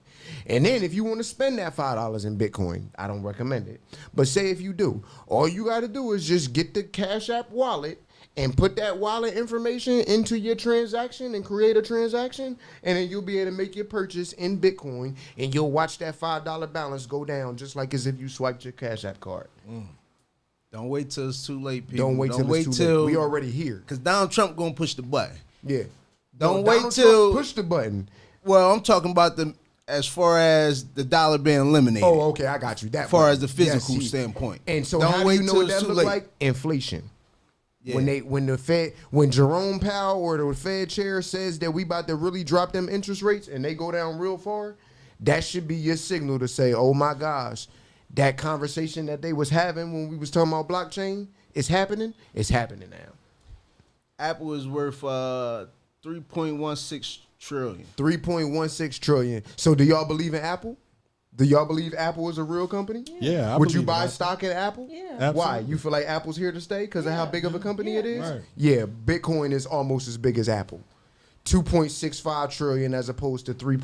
And then if you want to spend that $5 in Bitcoin, I don't recommend it. But say if you do, all you got to do is just get the Cash App wallet and put that wallet information into your transaction and create a transaction, and then you'll be able to make your purchase in Bitcoin, and you'll watch that $5 balance go down just like as if you swiped your Cash App card. Don't wait till it's too late, people. Don't wait till it's too late. We already here. Because Donald Trump gonna push the button. Yeah. Don't No, wait Donald till Trump push the button. Well, I'm talking about as far as the dollar being eliminated. Oh, okay, I got you. That As far button. as the physical Yes, standpoint. And so Don't how do wait you know till what it's that too look late. like? Inflation. Yeah. When Jerome Powell or the Fed chair says that we about to really drop them interest rates and they go down real far, that should be your signal to say, oh my gosh, that conversation that they was having when we was talking about blockchain is happening. It's happening now. Apple is worth 3.16 trillion. 3.16 trillion. So do y'all believe in Apple? Do y'all believe Apple is a real company? Yeah, I Would you believe buy in stock in Apple? Yeah. Why? Absolutely. You feel like Apple's here to stay because of how big of a company it is? Right. Yeah, Bitcoin is almost as big as Apple. 2.65 trillion as opposed to 3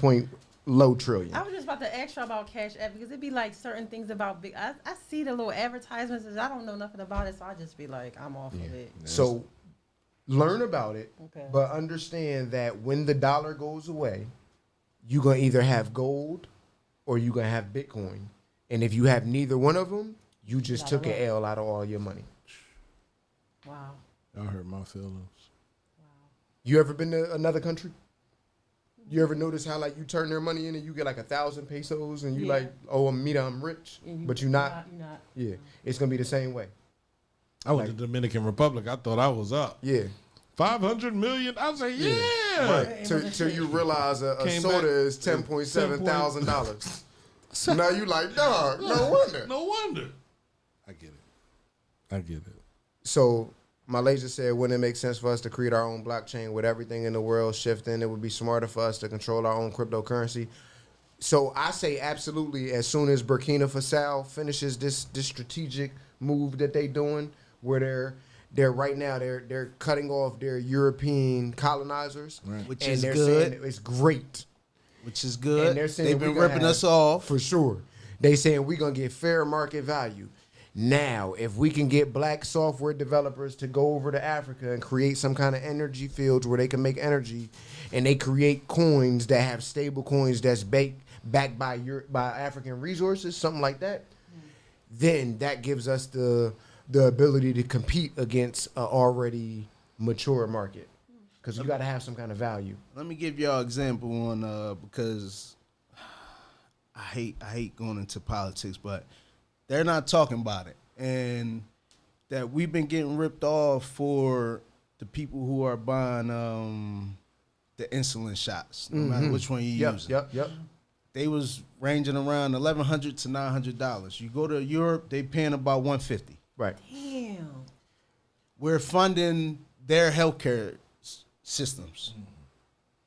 low trillion. I was just about to ask you about Cash App because it'd be like certain things about big. I see the little advertisements and I don't know nothing about it, so I just be like, I'm off of it. So learn about it, Okay. but understand that when the dollar goes away, you're going to either have gold or you're going to have Bitcoin. And if you have neither one of them, you just took an L out of all your money. Wow. Y'all hurt my feelings. You ever been to another country? You ever notice how like you turn their money in and you get like 1,000 pesos and you Yeah. like, oh, I'm rich, And but you're not? You're not. Yeah, it's going to be the same way. I went to the Dominican Republic. I thought I was up. Yeah. 500 million. I say, yeah. Right. Till you realize a Came soda back- is $10.7 thousand. Now you like, dog, no wonder. No wonder. I get it. I get it. So Malaysia said, wouldn't it make sense for us to create our own blockchain with everything in the world shifting? It would be smarter for us to control our own cryptocurrency. So I say absolutely. As soon as Burkina Faso finishes this strategic move that they doing, where they're right now they're cutting off their European colonizers, Right. Which and is they're good. saying it's great. Which is good. And they're saying They've we been gonna ripping have- us off. for sure. They saying we're gonna get fair market value. Now, if we can get black software developers to go over to Africa and create some kind of energy fields where they can make energy, and they create coins that have stable coins that's backed by African resources, something like that, then that gives us the ability to compete against an already mature market. Because you got to have some kind of value. Let me give y'all an example on because I hate going into politics, but they're not talking about it, and that we've been getting ripped off for the people who are buying the insulin shots, no matter which one you use. Yep. They was ranging around $1,100 to $900. You go to Europe, they paying about $150. Right. Damn. We're funding their healthcare systems.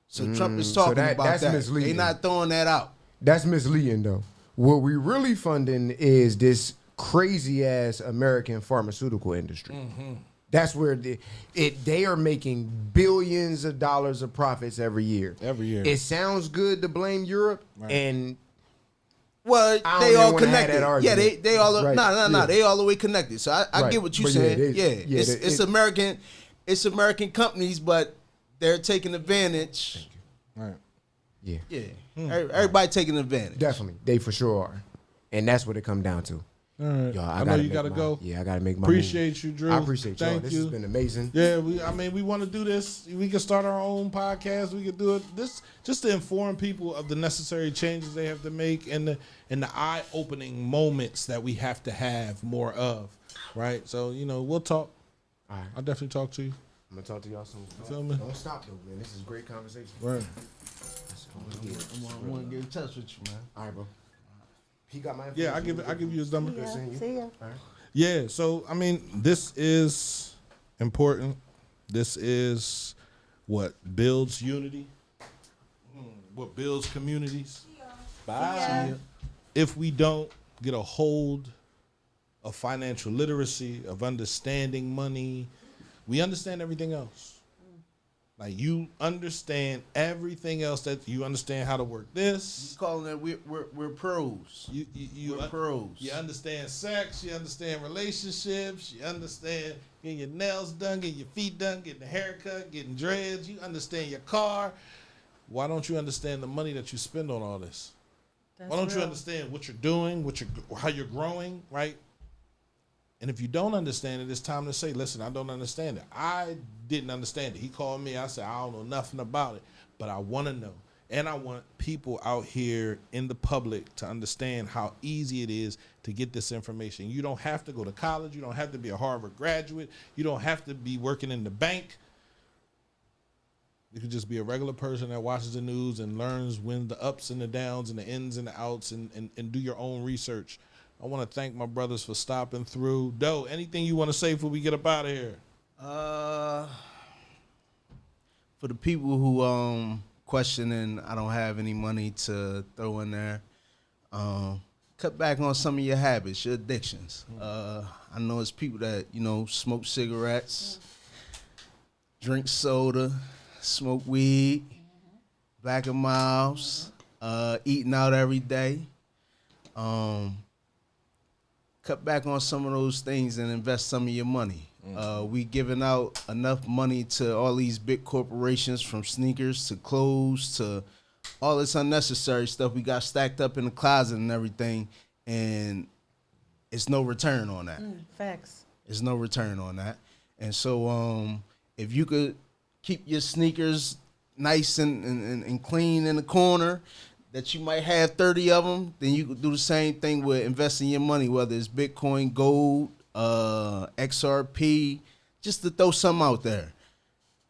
So Trump is talking about that's that. misleading. They not throwing that out. That's misleading, though. What we really funding is this crazy ass American pharmaceutical industry. That's where they are making billions of dollars of profits every year. Every year. It sounds good to blame Europe, and Well, I don't they even all wanna have connected. that Yeah, argument. they all Right. no. Yeah. They all the way connected. So I Right. get what you're But yeah, saying. they- It's American. It's American companies, but they're taking advantage. Right. yeah, Yeah, everybody taking advantage. definitely, they for sure are, and that's what it come down to. All right. Yo, I know gotta you make got to my- go. Yeah, I gotta make my Appreciate move. you, Drew. I appreciate y'all. Thank This you. has been amazing. Yeah, we want to do this. We can start our own podcast. We could do it this just to inform people of the necessary changes they have to make and the eye-opening moments that we have to have more of. Right? So, we'll talk. All right, I'll definitely talk to you. I'm gonna talk to y'all soon. Feel me? Don't stop though, man. This is great conversation. Right. That's all we get. I want to get in touch with you, man. All right, bro. He got my Yeah, information. I give you his number. Good seeing you. See ya. All right. Yeah, so this is important. This is what builds unity, what builds communities. Bye. If we don't get a hold of financial literacy, of understanding money, we understand everything else. Like you understand everything else that you understand how to work this. You calling that we're pros. We're pros. You understand sex, you understand relationships, you understand getting your nails done, getting your feet done, getting a haircut, getting dreads, you understand your car. Why don't you understand the money that you spend on all this? That's Why don't you real. understand what you're doing, how you're growing, right? And if you don't understand it, it's time to say, listen, I don't understand it. I didn't understand it. He called me. I said, I don't know nothing about it, but I want to know. And I want people out here in the public to understand how easy it is to get this information. You don't have to go to college. You don't have to be a Harvard graduate. You don't have to be working in the bank. You could just be a regular person that watches the news and learns when the ups and the downs and the ins and the outs and do your own research. I want to thank my brothers for stopping through. Doe, anything you want to say before we get up out of here? For the people who questioning I don't have any money to throw in there, cut back on some of your habits, your addictions. I know it's people that smoke cigarettes, drink soda, smoke weed, Black and Miles, eating out every day. Cut back on some of those things and invest some of your money. We giving out enough money to all these big corporations, from sneakers to clothes to all this unnecessary stuff we got stacked up in the closet and everything, and it's no return on that. Facts. There's no return on that. And so if you could keep your sneakers nice and clean in the corner, that you might have 30 of them, then you could do the same thing with investing your money, whether it's Bitcoin, gold, XRP, just to throw some out there.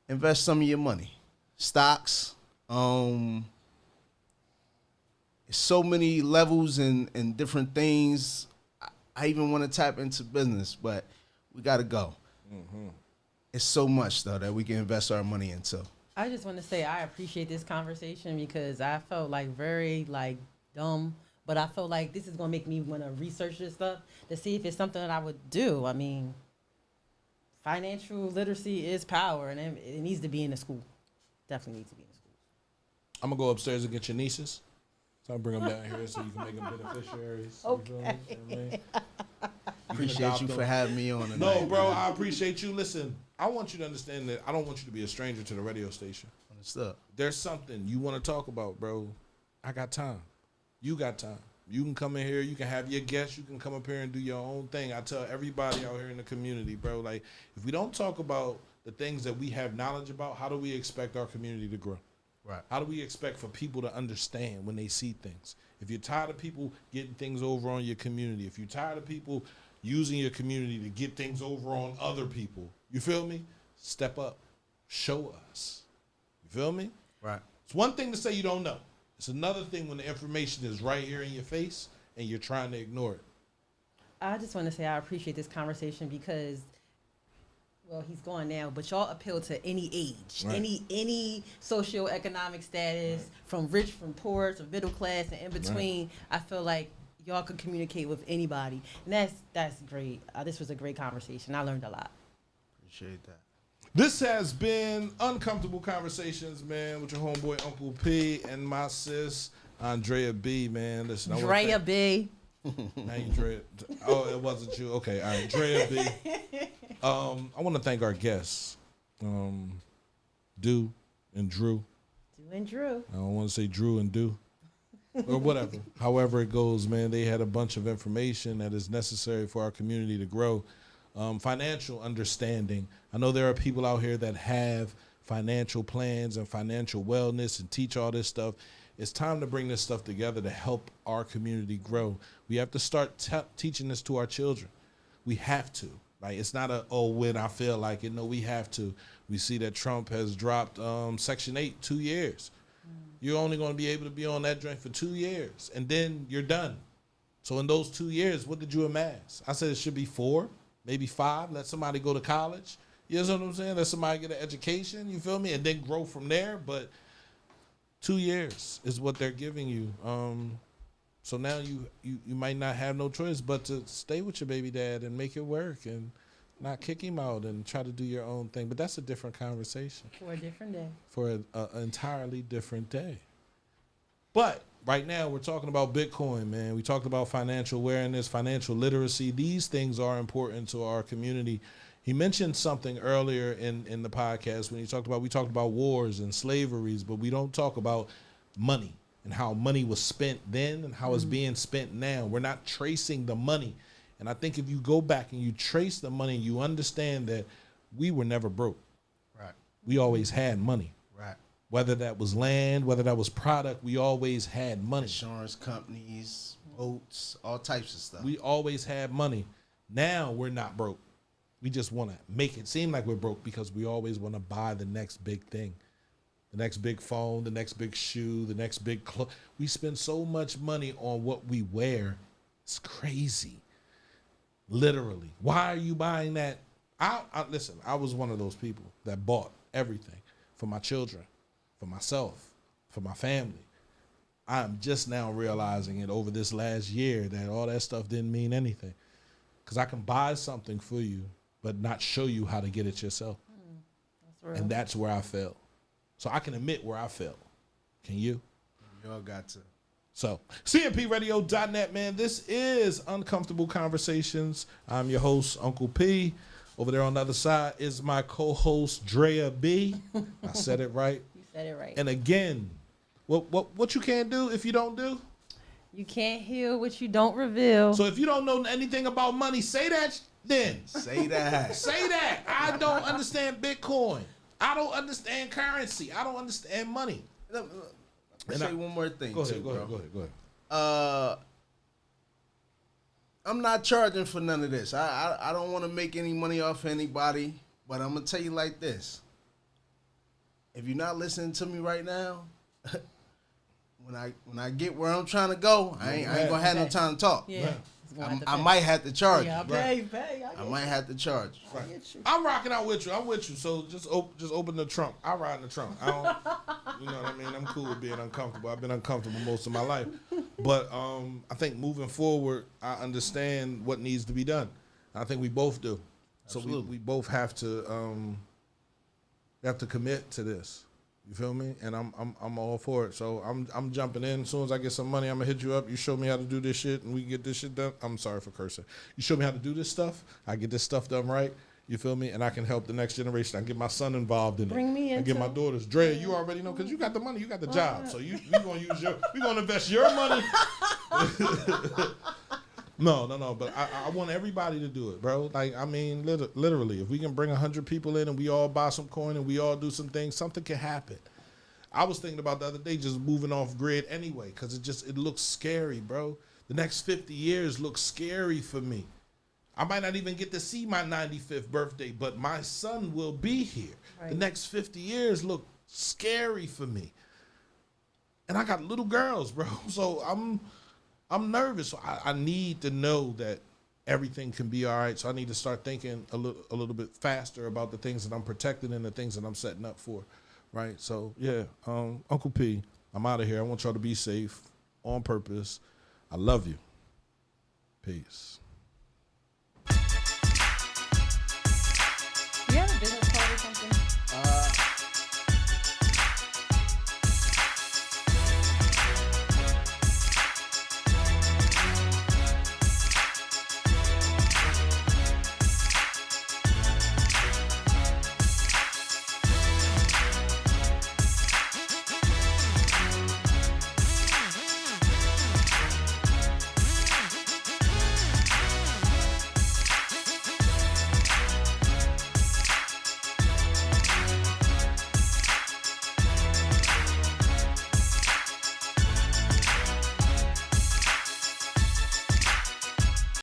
Invest some of your money. Stocks. So many levels and different things. I even want to tap into business, but we got to go. It's so much, though, that we can invest our money into. I just want to say I appreciate this conversation because I felt very dumb, but I felt like this is going to make me want to research this stuff to see if it's something that I would do. I mean, financial literacy is power, and it needs to be in the school. Definitely needs to be in the school. I'm going to go upstairs and get your nieces. So I'll bring them down here so you can make them beneficiaries. Okay. You feel me? You know what I mean? Appreciate adopt you them. for having me on tonight. No, bro, I appreciate you. Listen, I want you to understand that I don't want you to be a stranger to the radio station. Understood. There's something you want to talk about, bro. I got time. You got time. You can come in here. You can have your guests. You can come up here and do your own thing. I tell everybody out here in the community, bro, like, if we don't talk about the things that we have knowledge about, how do we expect our community to grow? Right. How do we expect for people to understand when they see things? If you're tired of people getting things over on your community, if you're tired of people using your community to get things over on other people, you feel me? Step up. Show us. You feel me? Right. It's one thing to say you don't know. It's another thing when the information is right here in your face and you're trying to ignore it. I just want to say I appreciate this conversation because, well, he's gone now, but y'all appeal to any age, Right. any socioeconomic status, from rich, from poor, to middle class, and in between. I feel like y'all could communicate with anybody, and that's great. This was a great conversation. I learned a lot. Appreciate that. This has been Uncomfortable Conversations, man, with your homeboy Uncle P and my sis Andrea B, man. Listen, I wanna Drea thank- B. Now you Drea. Oh, it wasn't you. Okay, all right, Drea B. I want to thank our guests, Do and Drew. Do and Drew. I don't want to say Drew and Do. Or whatever. However it goes, man, they had a bunch of information that is necessary for our community to grow. Financial understanding. I know there are people out here that have financial plans and financial wellness and teach all this stuff. It's time to bring this stuff together to help our community grow. We have to start teaching this to our children. We have to. Like, it's not when I feel like it. No, we have to. We see that Trump has dropped Section 8 2 years. You're only going to be able to be on that joint for 2 years, and then you're done. So in those 2 years, what did you amass? I said it should be 4, maybe 5. Let somebody go to college. You know what I'm saying? Let somebody get an education, you feel me? And then grow from there. But 2 years is what they're giving you. So now you might not have no choice but to stay with your baby dad and make it work and not kick him out and try to do your own thing. But that's a different conversation. For a different day. For an entirely different day. But right now we're talking about Bitcoin, man. We talked about financial awareness, financial literacy. These things are important to our community. He mentioned something earlier in the podcast when we talked about wars and slaveries, but we don't talk about money and how money was spent then and how it's being spent now. We're not tracing the money. And I think if you go back and you trace the money, you understand that we were never broke. Right. We always had money. Right. Whether that was land, whether that was product, we always had money. Insurance companies, boats, all types of stuff. We always had money. Now we're not broke. We just want to make it seem like we're broke because we always want to buy the next big thing. The next big phone, the next big shoe, the next big clothes. We spend so much money on what we wear. It's crazy. Literally. Why are you buying that? Listen, I was one of those people that bought everything for my children, for myself, for my family. I'm just now realizing it over this last year that all that stuff didn't mean anything. Because I can buy something for you, but not show you how to get it yourself. That's real. And that's where I failed. So I can admit where I failed. Can you? Y'all got to. So, cmpradio.net, man. This is Uncomfortable Conversations. I'm your host, Uncle P. Over there on the other side is my co-host, Drea B. I said it right. You said it right. And again, what you can't do if you don't do? You can't heal what you don't reveal. So if you don't know anything about money, say that then. Say that. Say that. I don't understand Bitcoin. I don't understand currency. I don't understand money. Let me say one more thing. Go ahead, too, go bro. ahead. I'm not charging for none of this. I don't want to make any money off anybody, but I'm gonna tell you like this. If you're not listening to me right now, when I get where I'm trying to go, I ain't gonna have no time to talk. Yeah. Right. I might have to charge. Yeah, you. I pay. I might have to charge. you. Right. I'm rocking out with you. I'm with you. So just open the trunk. I ride in the trunk. I don't, you know what I mean? I'm cool with being uncomfortable. I've been uncomfortable most of my life. But I think moving forward, I understand what needs to be done. I think we both do. So we both have to commit to this. You feel me? And I'm all for it. So I'm jumping in. As soon as I get some money, I'm gonna hit you up. You show me how to do this shit, and we can get this shit done. I'm sorry for cursing. You show me how to do this stuff. I get this stuff done right. You feel me? And I can help the next generation. I can get my son involved in it. Bring me I in get my too. daughters. Drea, you already know because you got the money, you got the job. So we gonna invest your money. No. But I want everybody to do it, bro. Like, I mean, literally, if we can bring 100 people in and we all buy some coin and we all do some things, something can happen. I was thinking about the other day just moving off grid anyway because it looks scary, bro. The next 50 years looks scary for me. I might not even get to see my 95th birthday, but my son will be here. Right. The next 50 years look scary for me. And I got little girls, bro. So I'm nervous. So I need to know that everything can be all right. So I need to start thinking a little bit faster about the things that I'm protecting and the things that I'm setting up for, right? So yeah, Uncle P, I'm out of here. I want y'all to be safe on purpose. I love you. Peace.